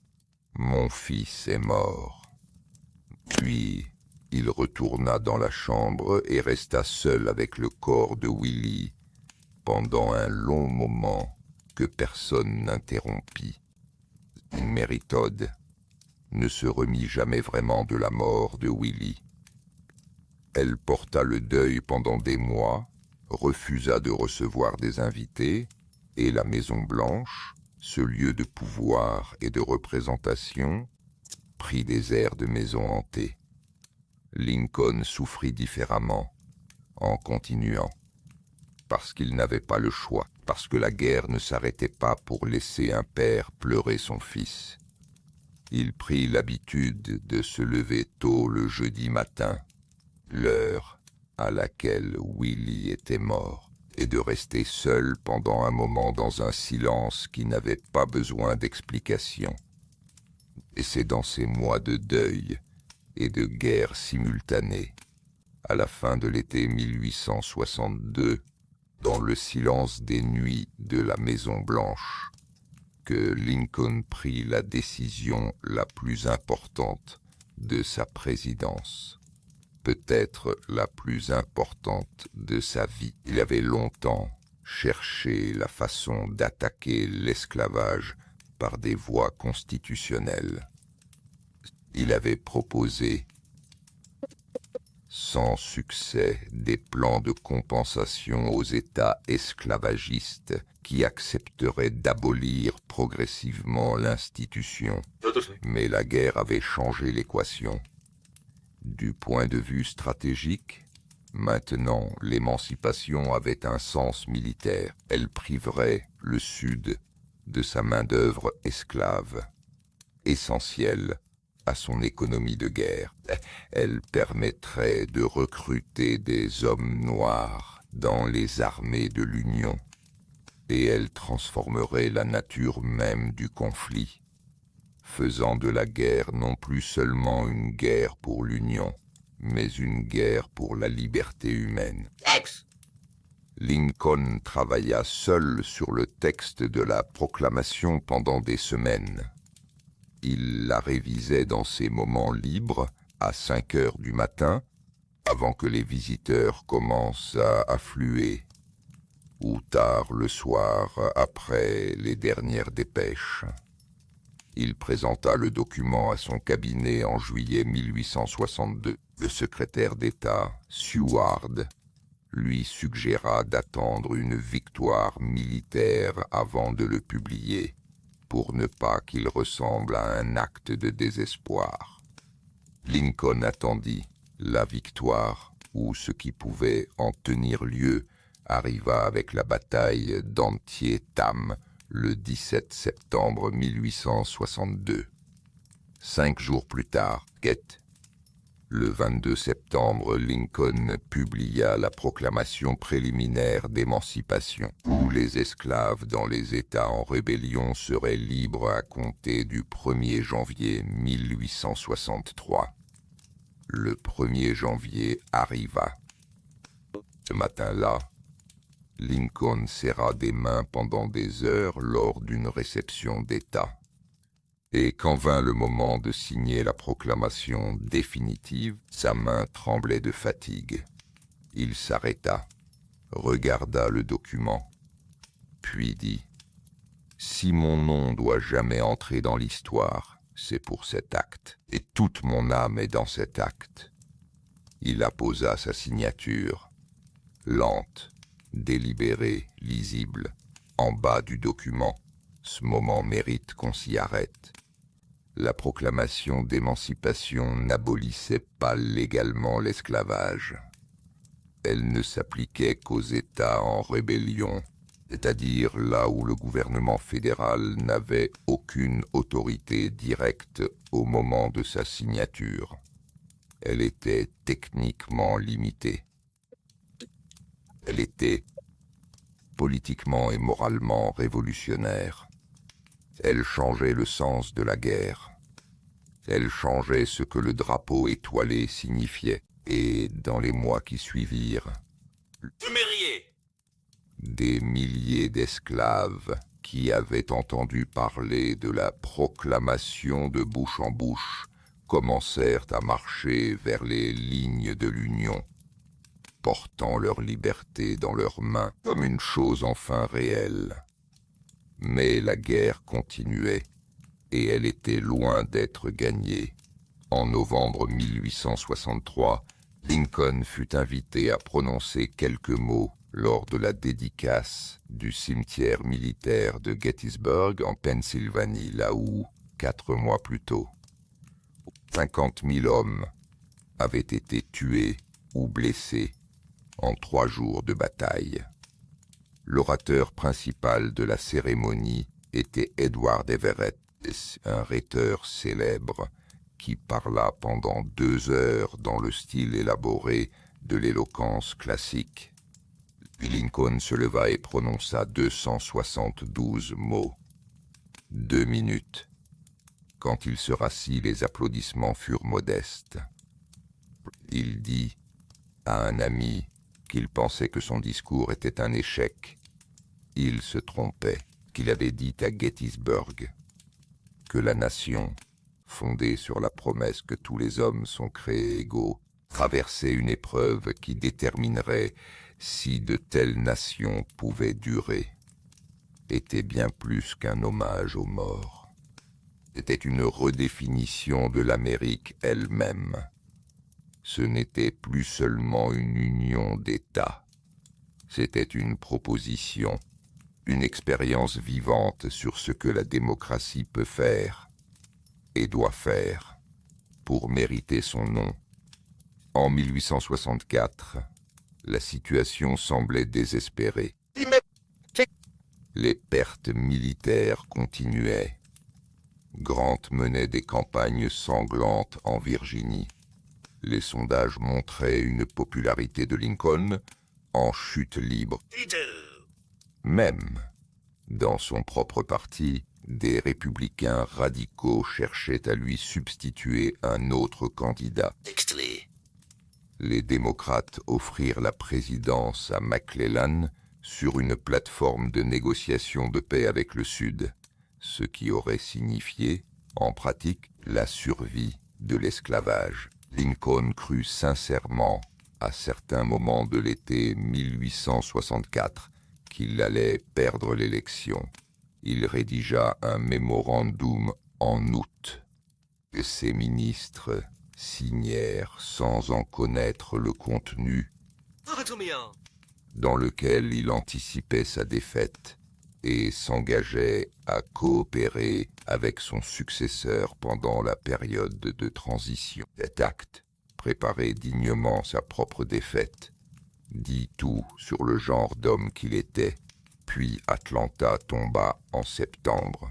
« Mon fils est mort. » Puis il retourna dans la chambre et resta seul avec le corps de Willie pendant un long moment que personne n'interrompit. Mary Todd ne se remit jamais vraiment de la mort de Willie. Elle porta le deuil pendant des mois, refusa de recevoir des invités, et la Maison-Blanche, ce lieu de pouvoir et de représentation, prit des airs de maison hantée. Lincoln souffrit différemment, en continuant, parce qu'il n'avait pas le choix, parce que la guerre ne s'arrêtait pas pour laisser un père pleurer son fils. Il prit l'habitude de se lever tôt le jeudi matin, l'heure à laquelle Willie était mort, et de rester seul pendant un moment dans un silence qui n'avait pas besoin d'explication. Et c'est dans ces mois de deuil et de guerre simultanée, à la fin de l'été 1862, dans le silence des nuits de la Maison-Blanche, que Lincoln prit la décision la plus importante de sa présidence. Peut-être la plus importante de sa vie. Il avait longtemps cherché la façon d'attaquer l'esclavage par des voies constitutionnelles. Il avait proposé, sans succès, des plans de compensation aux États esclavagistes qui accepteraient d'abolir progressivement l'institution. Mais la guerre avait changé l'équation. Du point de vue stratégique, maintenant l'émancipation avait un sens militaire. Elle priverait le Sud de sa main-d'œuvre esclave, essentielle à son économie de guerre. Elle permettrait de recruter des hommes noirs dans les armées de l'Union, et elle transformerait la nature même du conflit, faisant de la guerre non plus seulement une guerre pour l'Union, mais une guerre pour la liberté humaine. Lincoln travailla seul sur le texte de la proclamation pendant des semaines. Il la révisait dans ses moments libres, à 5 heures du matin, avant que les visiteurs commencent à affluer, ou tard le soir, après les dernières dépêches. Il présenta le document à son cabinet en juillet 1862. Le secrétaire d'État, Seward, lui suggéra d'attendre une victoire militaire avant de le publier, pour ne pas qu'il ressemble à un acte de désespoir. Lincoln attendit. La victoire, ou ce qui pouvait en tenir lieu, arriva avec la bataille d'Antietam, le 17 septembre 1862. 5 jours plus tard, le 22 septembre, Lincoln publia la proclamation préliminaire d'émancipation, où les esclaves dans les États en rébellion seraient libres à compter du 1er janvier 1863. Le 1er janvier arriva. Ce matin-là, Lincoln serra des mains pendant des heures lors d'une réception d'État. Et quand vint le moment de signer la proclamation définitive, sa main tremblait de fatigue. Il s'arrêta, regarda le document, puis dit « Si mon nom doit jamais entrer dans l'histoire, c'est pour cet acte, et toute mon âme est dans cet acte. » Il apposa sa signature, lente, délibérée, lisible, en bas du document. Ce moment mérite qu'on s'y arrête. La proclamation d'émancipation n'abolissait pas légalement l'esclavage. Elle ne s'appliquait qu'aux États en rébellion, c'est-à-dire là où le gouvernement fédéral n'avait aucune autorité directe au moment de sa signature. Elle était techniquement limitée. Elle était politiquement et moralement révolutionnaire. Elle changeait le sens de la guerre. Elle changeait ce que le drapeau étoilé signifiait. Et dans les mois qui suivirent, des milliers d'esclaves qui avaient entendu parler de la proclamation de bouche en bouche commencèrent à marcher vers les lignes de l'Union, portant leur liberté dans leurs mains comme une chose enfin réelle. Mais la guerre continuait, et elle était loin d'être gagnée. En novembre 1863, Lincoln fut invité à prononcer quelques mots lors de la dédicace du cimetière militaire de Gettysburg en Pennsylvanie, là où, 4 mois plus tôt, 50 000 hommes avaient été tués ou blessés en 3 jours de bataille. L'orateur principal de la cérémonie était Edward Everett, un rhéteur célèbre qui parla pendant 2 heures dans le style élaboré de l'éloquence classique. Lincoln se leva et prononça 272 mots. 2 minutes. Quand il se rassit, les applaudissements furent modestes. Il dit à un ami qu'il pensait que son discours était un échec. Il se trompait, qu'il avait dit à Gettysburg que la nation, fondée sur la promesse que tous les hommes sont créés égaux, traversait une épreuve qui déterminerait si de telles nations pouvaient durer. Était bien plus qu'un hommage aux morts. C'était une redéfinition de l'Amérique elle-même. Ce n'était plus seulement une union d'États. C'était une proposition, une expérience vivante sur ce que la démocratie peut faire et doit faire pour mériter son nom. En 1864, la situation semblait désespérée. Les pertes militaires continuaient. Grant menait des campagnes sanglantes en Virginie. Les sondages montraient une popularité de Lincoln en chute libre. Même dans son propre parti, des républicains radicaux cherchaient à lui substituer un autre candidat. Les démocrates offrirent la présidence à McClellan sur une plateforme de négociation de paix avec le Sud, ce qui aurait signifié, en pratique, la survie de l'esclavage. Lincoln crut sincèrement, à certains moments de l'été 1864, qu'il allait perdre l'élection. Il rédigea un mémorandum en août. Ses ministres signèrent sans en connaître le contenu, dans lequel il anticipait sa défaite et s'engageait à coopérer avec son successeur pendant la période de transition. Cet acte préparait dignement sa propre défaite, dit tout sur le genre d'homme qu'il était, puis Atlanta tomba en septembre.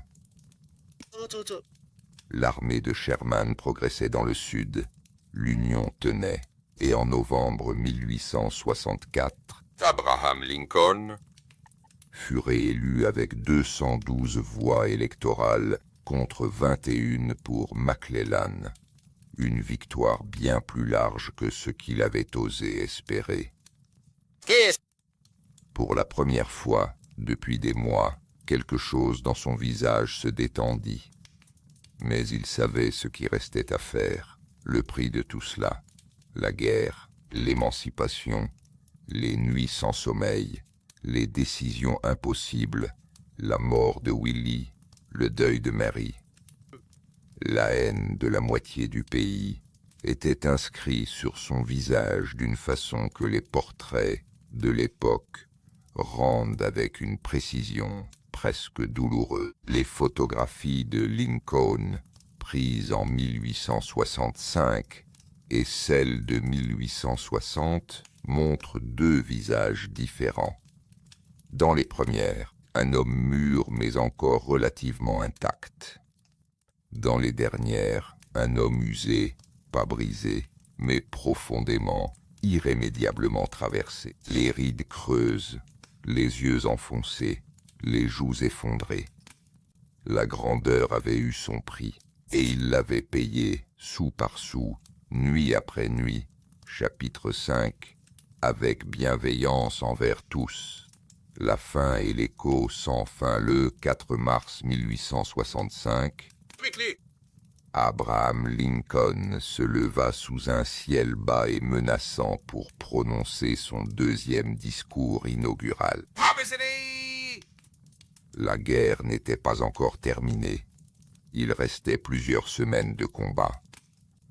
L'armée de Sherman progressait dans le sud, l'Union tenait, et en novembre 1864, Abraham Lincoln fut réélu avec 212 voix électorales contre 21 pour McClellan, une victoire bien plus large que ce qu'il avait osé espérer. Pour la première fois, depuis des mois, quelque chose dans son visage se détendit. Mais il savait ce qui restait à faire, le prix de tout cela, la guerre, l'émancipation, les nuits sans sommeil, les décisions impossibles, la mort de Willie, le deuil de Mary. La haine de la moitié du pays était inscrite sur son visage d'une façon que les portraits de l'époque rendent avec une précision presque douloureuse. Les photographies de Lincoln, prises en 1865, et celles de 1860 montrent 2 visages différents. Dans les premières, un homme mûr mais encore relativement intact. Dans les dernières, un homme usé, pas brisé, mais profondément, irrémédiablement traversé. Les rides creuses, les yeux enfoncés, les joues effondrées. La grandeur avait eu son prix, et il l'avait payé, sou par sou, nuit après nuit. Chapitre 5. Avec bienveillance envers tous. La fin et l'écho sans fin le 4 mars 1865. Abraham Lincoln se leva sous un ciel bas et menaçant pour prononcer son deuxième discours inaugural. La guerre n'était pas encore terminée. Il restait plusieurs semaines de combat.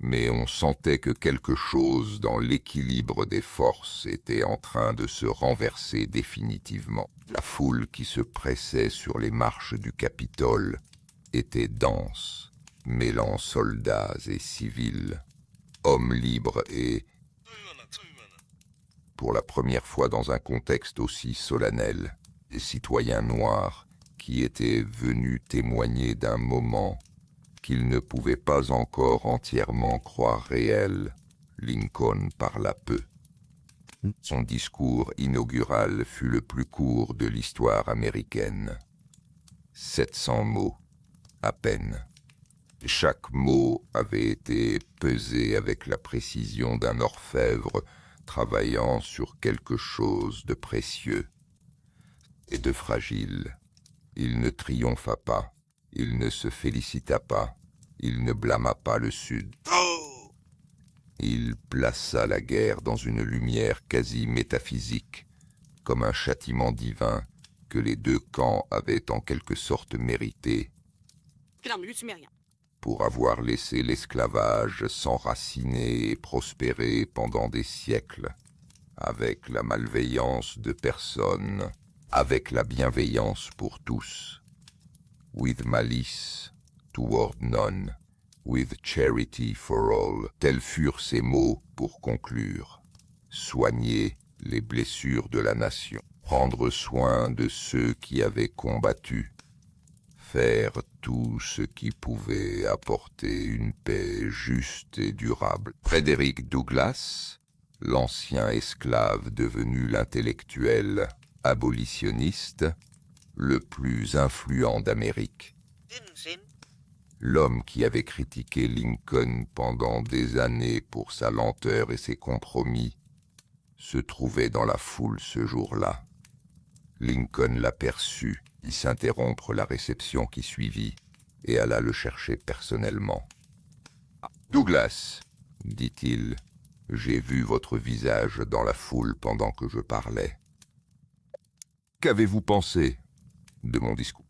Mais on sentait que quelque chose dans l'équilibre des forces était en train de se renverser définitivement. La foule qui se pressait sur les marches du Capitole était dense, mêlant soldats et civils, hommes libres et, pour la première fois dans un contexte aussi solennel, des citoyens noirs qui étaient venus témoigner d'un moment qu'il ne pouvait pas encore entièrement croire réel. Lincoln parla peu. Son discours inaugural fut le plus court de l'histoire américaine. 700 mots, à peine. Chaque mot avait été pesé avec la précision d'un orfèvre travaillant sur quelque chose de précieux et de fragile. Il ne triompha pas, il ne se félicita pas, il ne blâma pas le Sud. Il plaça la guerre dans une lumière quasi métaphysique, comme un châtiment divin que les deux camps avaient en quelque sorte mérité pour avoir laissé l'esclavage s'enraciner et prospérer pendant des siècles, avec la malveillance de personne, avec la bienveillance pour tous. With malice toward none, with charity for all. Tels furent ces mots pour conclure. Soigner les blessures de la nation, prendre soin de ceux qui avaient combattu, faire tout ce qui pouvait apporter une paix juste et durable. Frederick Douglass, l'ancien esclave devenu l'intellectuel abolitionniste, le plus influent d'Amérique. L'homme qui avait critiqué Lincoln pendant des années pour sa lenteur et ses compromis se trouvait dans la foule ce jour-là. Lincoln l'aperçut, y s'interrompre la réception qui suivit, et alla le chercher personnellement. « Douglas, dit-il, j'ai vu votre visage dans la foule pendant que je parlais. Qu'avez-vous pensé de mon discours ?»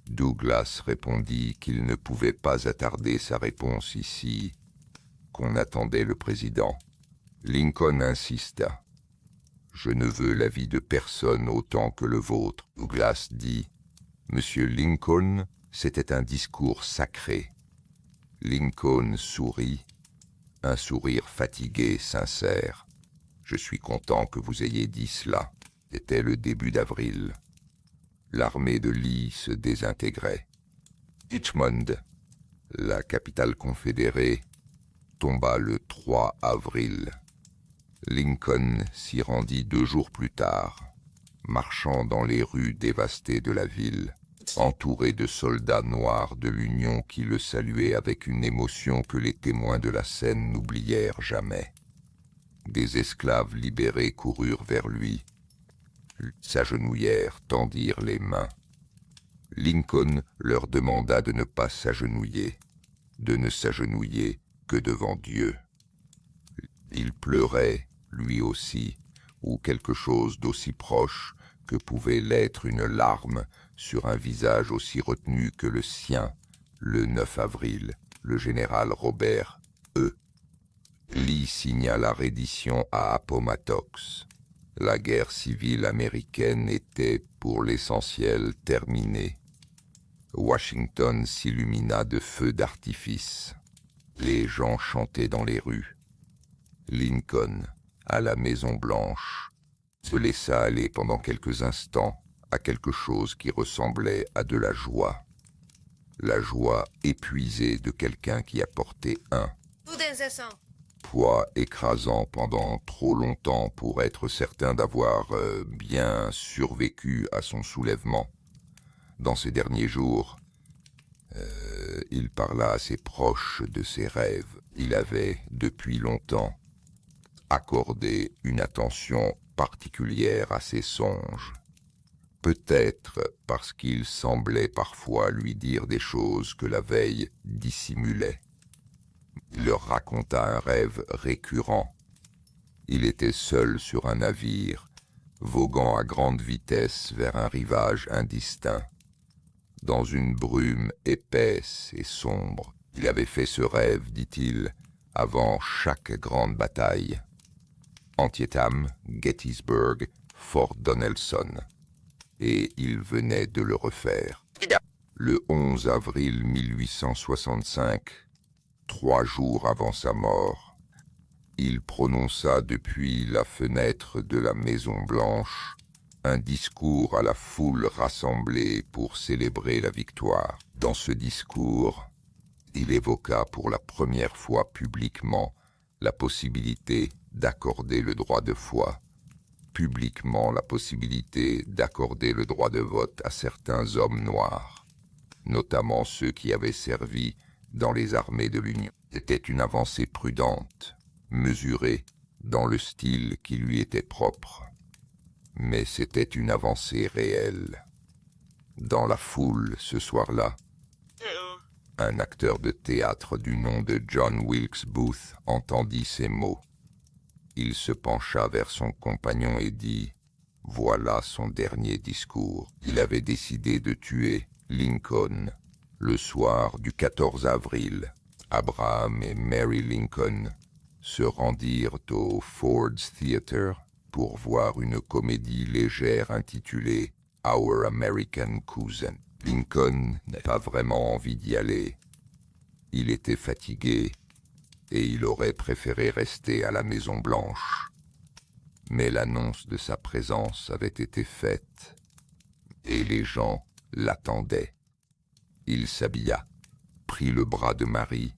Douglas répondit qu'il ne pouvait pas attarder sa réponse ici, qu'on attendait le président. Lincoln insista. « Je ne veux l'avis de personne autant que le vôtre. » Douglas dit. « Monsieur Lincoln, c'était un discours sacré. » Lincoln sourit, un sourire fatigué, sincère. « Je suis content que vous ayez dit cela. » C'était le début d'avril. L'armée de Lee se désintégrait. Richmond, la capitale confédérée, tomba le 3 avril. Lincoln s'y rendit 2 jours plus tard, marchant dans les rues dévastées de la ville, entouré de soldats noirs de l'Union qui le saluaient avec une émotion que les témoins de la scène n'oublièrent jamais. Des esclaves libérés coururent vers lui, s'agenouillèrent, tendirent les mains. Lincoln leur demanda de ne pas s'agenouiller, de ne s'agenouiller que devant Dieu. Il pleurait, lui aussi, ou quelque chose d'aussi proche que pouvait l'être une larme sur un visage aussi retenu que le sien, le 9 avril, le général Robert E. Lee signa la reddition à Appomattox. La guerre civile américaine était, pour l'essentiel, terminée. Washington s'illumina de feux d'artifice. Les gens chantaient dans les rues. Lincoln, à la Maison-Blanche, Se laissa aller pendant quelques instants à quelque chose qui ressemblait à de la joie. La joie épuisée de quelqu'un qui a porté un poids écrasant pendant trop longtemps pour être certain d'avoir bien survécu à son soulèvement. Dans ces derniers jours, il parla à ses proches de ses rêves. Il avait, depuis longtemps, accordé une attention particulière à ses songes. Peut-être parce qu'il semblait parfois lui dire des choses que la veille dissimulait. Il leur raconta un rêve récurrent. Il était seul sur un navire, voguant à grande vitesse vers un rivage indistinct. Dans une brume épaisse et sombre, il avait fait ce rêve, dit-il, avant chaque grande bataille. Antietam, Gettysburg, Fort Donelson. Et il venait de le refaire. Le 11 avril 1865, 3 jours avant sa mort, il prononça depuis la fenêtre de la Maison-Blanche un discours à la foule rassemblée pour célébrer la victoire. Dans ce discours, il évoqua pour la première fois publiquement la possibilité d'accorder le droit de foi, publiquement la possibilité d'accorder le droit de vote à certains hommes noirs, notamment ceux qui avaient servi dans les armées de l'Union. C'était une avancée prudente, mesurée, dans le style qui lui était propre. Mais c'était une avancée réelle. Dans la foule, ce soir-là, un acteur de théâtre du nom de John Wilkes Booth entendit ces mots. Il se pencha vers son compagnon et dit « Voilà son dernier discours. » Il avait décidé de tuer Lincoln le soir du 14 avril. Abraham et Mary Lincoln se rendirent au Ford's Theatre pour voir une comédie légère intitulée « Our American Cousin ». Lincoln n'avait pas vraiment envie d'y aller. Il était fatigué et il aurait préféré rester à la Maison-Blanche. Mais l'annonce de sa présence avait été faite et les gens l'attendaient. Il s'habilla, prit le bras de Marie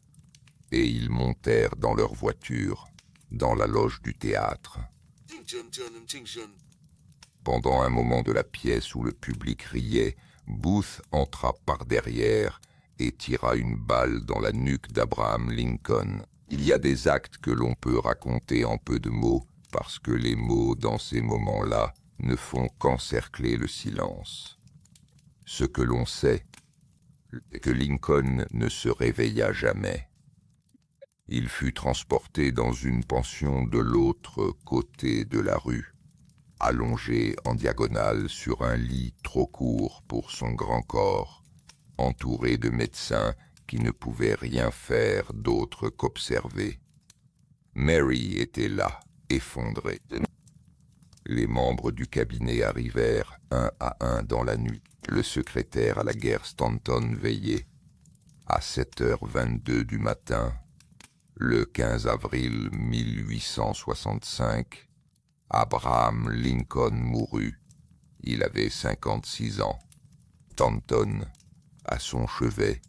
et ils montèrent dans leur voiture, dans la loge du théâtre. Pendant un moment de la pièce où le public riait, Booth entra par derrière et tira une balle dans la nuque d'Abraham Lincoln. Il y a des actes que l'on peut raconter en peu de mots, parce que les mots, dans ces moments-là, ne font qu'encercler le silence. Ce que l'on sait, c'est que Lincoln ne se réveilla jamais. Il fut transporté dans une pension de l'autre côté de la rue, allongé en diagonale sur un lit trop court pour son grand corps, entouré de médecins qui ne pouvaient rien faire d'autre qu'observer. Mary était là, effondrée. Les membres du cabinet arrivèrent un à un dans la nuit. Le secrétaire à la guerre Stanton veillait. À 7h22 du matin, le 15 avril 1865, Abraham Lincoln mourut. Il avait 56 ans. Stanton, à son chevet,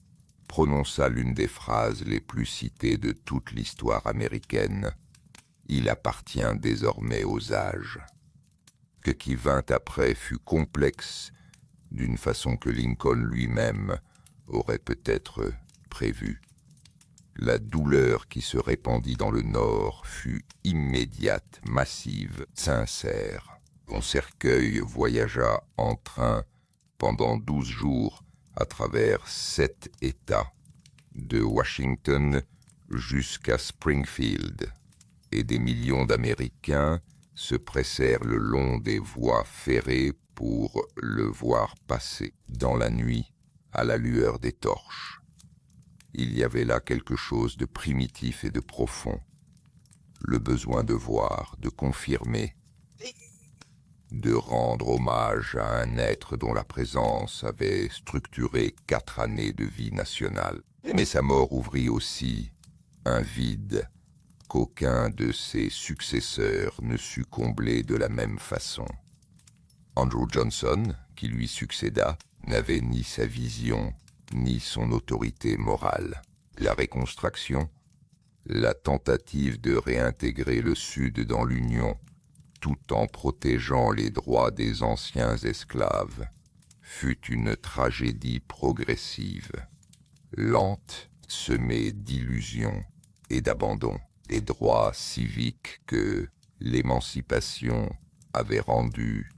prononça l'une des phrases les plus citées de toute l'histoire américaine. Il appartient désormais aux âges. Ce qui vint après fut complexe, d'une façon que Lincoln lui-même aurait peut-être prévu. La douleur qui se répandit dans le Nord fut immédiate, massive, sincère. Son cercueil voyagea en train pendant 12 jours à travers 7 États, de Washington jusqu'à Springfield, et des millions d'Américains se pressèrent le long des voies ferrées pour le voir passer dans la nuit à la lueur des torches. Il y avait là quelque chose de primitif et de profond, le besoin de voir, de confirmer, de rendre hommage à un être dont la présence avait structuré 4 années de vie nationale. Mais sa mort ouvrit aussi un vide qu'aucun de ses successeurs ne sut combler de la même façon. Andrew Johnson, qui lui succéda, n'avait ni sa vision, ni son autorité morale. La Réconstruction, la tentative de réintégrer le Sud dans l'Union, tout en protégeant les droits des anciens esclaves, fut une tragédie progressive, lente, semée d'illusions et d'abandon. Les droits civiques que l'émancipation avait rendus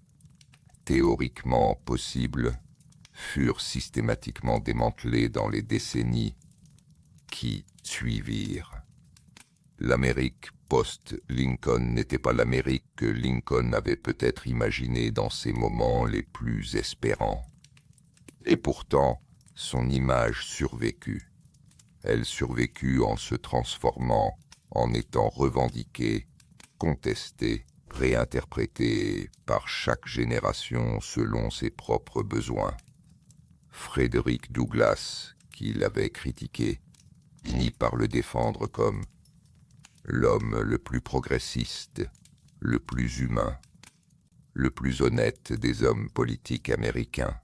théoriquement possibles furent systématiquement démantelés dans les décennies qui suivirent. L'Amérique post-Lincoln n'était pas l'Amérique que Lincoln avait peut-être imaginée dans ses moments les plus espérants. Et pourtant, son image survécut. Elle survécut en se transformant, en étant revendiquée, contestée, réinterprétée par chaque génération selon ses propres besoins. Frédéric Douglass, qui l'avait critiqué, finit par le défendre comme l'homme le plus progressiste, le plus humain, le plus honnête des hommes politiques américains.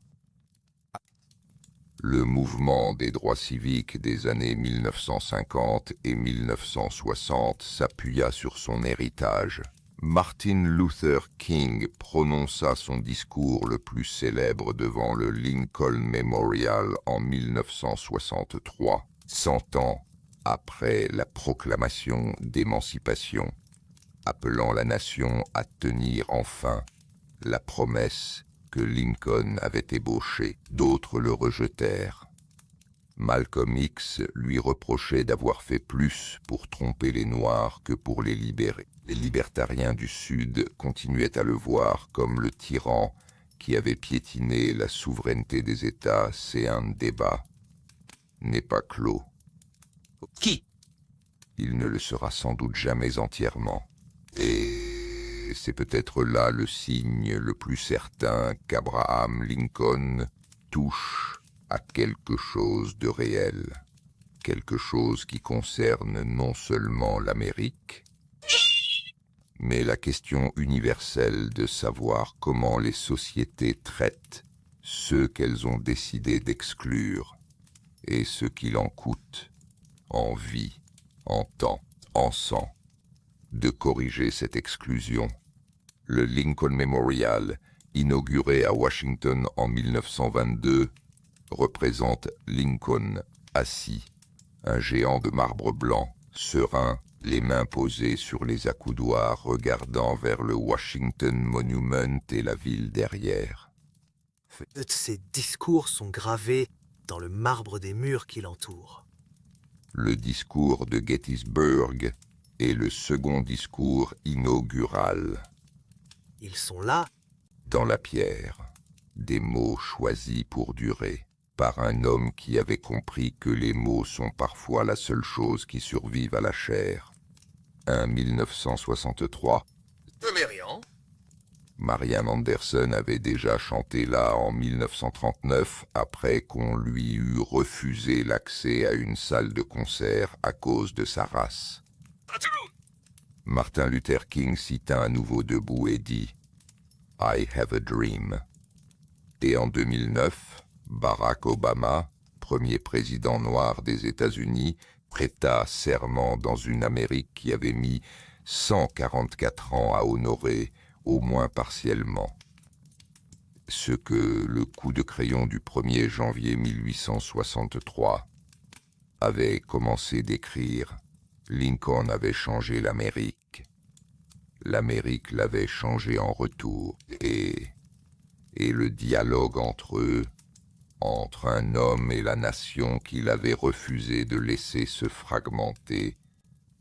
Le mouvement des droits civiques des années 1950 et 1960 s'appuya sur son héritage. Martin Luther King prononça son discours le plus célèbre devant le Lincoln Memorial en 1963, 100 ans après la proclamation d'émancipation, appelant la nation à tenir enfin la promesse que Lincoln avait ébauchée. D'autres le rejetèrent. Malcolm X lui reprochait d'avoir fait plus pour tromper les Noirs que pour les libérer. Les libertariens du Sud continuaient à le voir comme le tyran qui avait piétiné la souveraineté des États. C'est un débat n'est pas clos. Qui? Il ne le sera sans doute jamais entièrement. Et c'est peut-être là le signe le plus certain qu'Abraham Lincoln touche à quelque chose de réel, quelque chose qui concerne non seulement l'Amérique, mais la question universelle de savoir comment les sociétés traitent ceux qu'elles ont décidé d'exclure et ce qu'il en coûte, en vie, en temps, en sang, de corriger cette exclusion. Le Lincoln Memorial, inauguré à Washington en 1922, représente Lincoln assis, un géant de marbre blanc, serein, les mains posées sur les accoudoirs, regardant vers le Washington Monument et la ville derrière. Ces discours sont gravés dans le marbre des murs qui l'entourent. Le discours de Gettysburg est le second discours inaugural. Ils sont là, Dans la pierre, des mots choisis pour durer, par un homme qui avait compris que les mots sont parfois la seule chose qui survive à la chair. Un 1963. Mérian. Marian Anderson avait déjà chanté là en 1939 après qu'on lui eut refusé l'accès à une salle de concert à cause de sa race. Martin Luther King cita à nouveau debout et dit « I have a dream ». Et en 2009, Barack Obama, premier président noir des États-Unis, prêta serment dans une Amérique qui avait mis 144 ans à honorer, au moins partiellement. Ce que le coup de crayon du 1er janvier 1863 avait commencé d'écrire, Lincoln avait changé l'Amérique. L'Amérique l'avait changé en retour, et le dialogue entre eux, entre un homme et la nation qu'il avait refusé de laisser se fragmenter,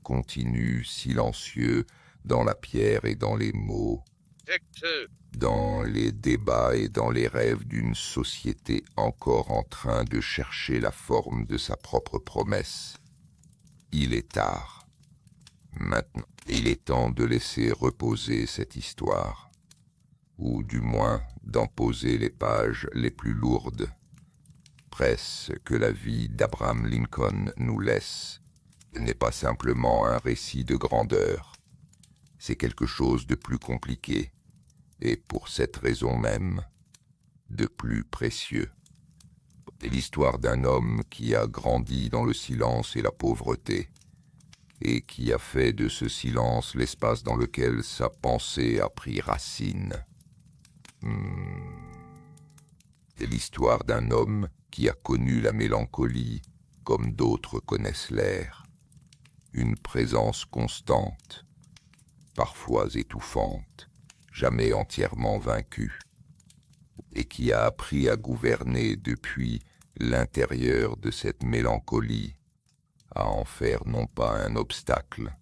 continue silencieux dans la pierre et dans les mots, dans les débats et dans les rêves d'une société encore en train de chercher la forme de sa propre promesse. Il est tard. Maintenant, il est temps de laisser reposer cette histoire, ou du moins d'en poser les pages les plus lourdes, presse que la vie d'Abraham Lincoln nous laisse, n'est pas simplement un récit de grandeur. C'est quelque chose de plus compliqué, et pour cette raison même, de plus précieux. C'est l'histoire d'un homme qui a grandi dans le silence et la pauvreté, et qui a fait de ce silence l'espace dans lequel sa pensée a pris racine. C'est l'histoire d'un homme qui a connu la mélancolie comme d'autres connaissent l'air. Une présence constante, parfois étouffante, jamais entièrement vaincue, et qui a appris à gouverner depuis l'intérieur de cette mélancolie, à en faire non pas un obstacle,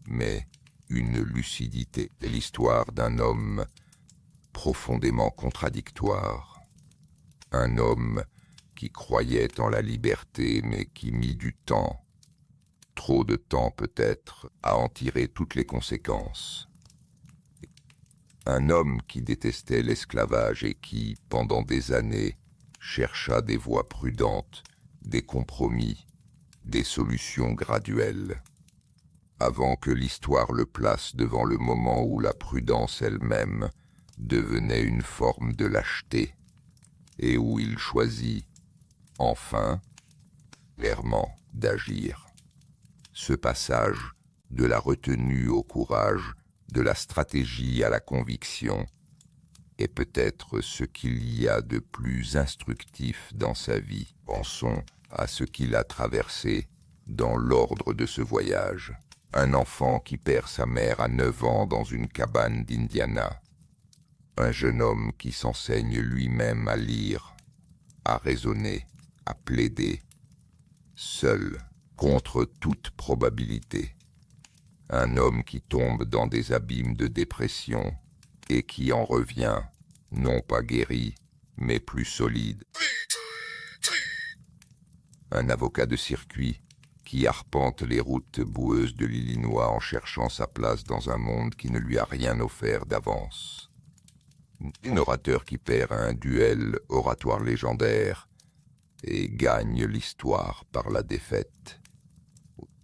mais une lucidité. C'est l'histoire d'un homme profondément contradictoire, un homme qui croyait en la liberté mais qui mit du temps, trop de temps peut-être, à en tirer toutes les conséquences. Un homme qui détestait l'esclavage et qui, pendant des années, chercha des voies prudentes, des compromis, des solutions graduelles, avant que l'histoire le place devant le moment où la prudence elle-même devenait une forme de lâcheté, et où il choisit, enfin, clairement, d'agir. Ce passage, de la retenue au courage, de la stratégie à la conviction, est peut-être ce qu'il y a de plus instructif dans sa vie. Pensons à ce qu'il a traversé dans l'ordre de ce voyage. Un enfant qui perd sa mère à 9 ans dans une cabane d'Indiana. Un jeune homme qui s'enseigne lui-même à lire, à raisonner, à plaider, seul, contre toute probabilité. Un homme qui tombe dans des abîmes de dépression et qui en revient, non pas guéri, mais plus solide. Un avocat de circuit qui arpente les routes boueuses de l'Illinois en cherchant sa place dans un monde qui ne lui a rien offert d'avance. Un orateur qui perd un duel oratoire légendaire et gagne l'histoire par la défaite.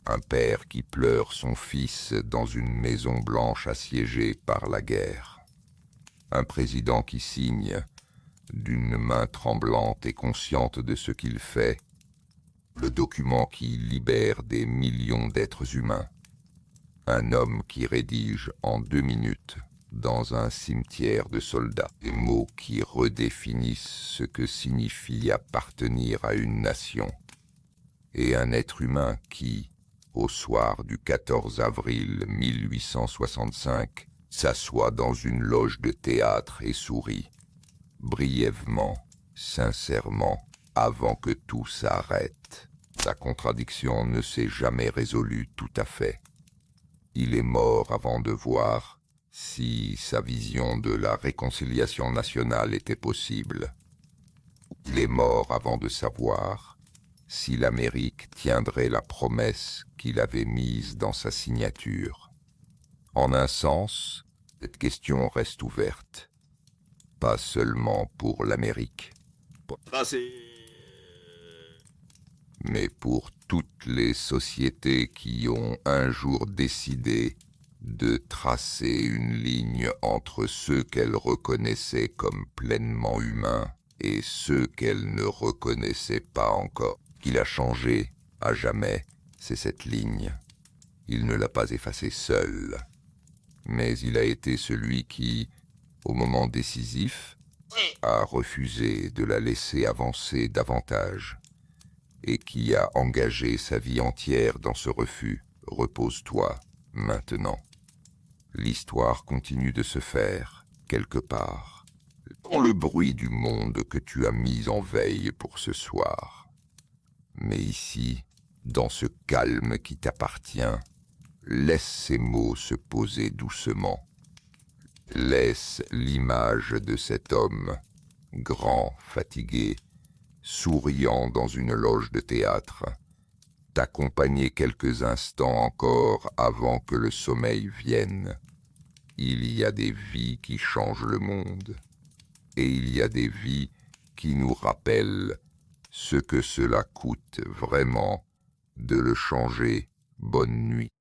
Un père qui pleure son fils dans une maison blanche assiégée par la guerre. Un président qui signe, d'une main tremblante et consciente de ce qu'il fait, le document qui libère des millions d'êtres humains. Un homme qui rédige en 2 minutes, dans un cimetière de soldats, des mots qui redéfinissent ce que signifie appartenir à une nation. Et un être humain qui, au soir du 14 avril 1865, s'assoit dans une loge de théâtre et sourit, brièvement, sincèrement, avant que tout s'arrête. Sa contradiction ne s'est jamais résolue tout à fait. Il est mort avant de voir si sa vision de la réconciliation nationale était possible. Il est mort avant de savoir si l'Amérique tiendrait la promesse qu'il avait mise dans sa signature. En un sens, cette question reste ouverte. Pas seulement pour l'Amérique, mais pour toutes les sociétés qui ont un jour décidé de tracer une ligne entre ceux qu'elles reconnaissaient comme pleinement humains et ceux qu'elles ne reconnaissaient pas encore. Qu'il a changé, à jamais, c'est cette ligne. Il ne l'a pas effacée seul, mais il a été celui qui, au moment décisif, a refusé de la laisser avancer davantage, et qui a engagé sa vie entière dans ce refus. Repose-toi, maintenant. L'histoire continue de se faire, quelque part, dans le bruit du monde que tu as mis en veille pour ce soir. Mais ici, dans ce calme qui t'appartient, laisse ces mots se poser doucement. Laisse l'image de cet homme, grand, fatigué, souriant dans une loge de théâtre, t'accompagner quelques instants encore avant que le sommeil vienne. Il y a des vies qui changent le monde, et il y a des vies qui nous rappellent ce que cela coûte vraiment de le changer Bonne nuit.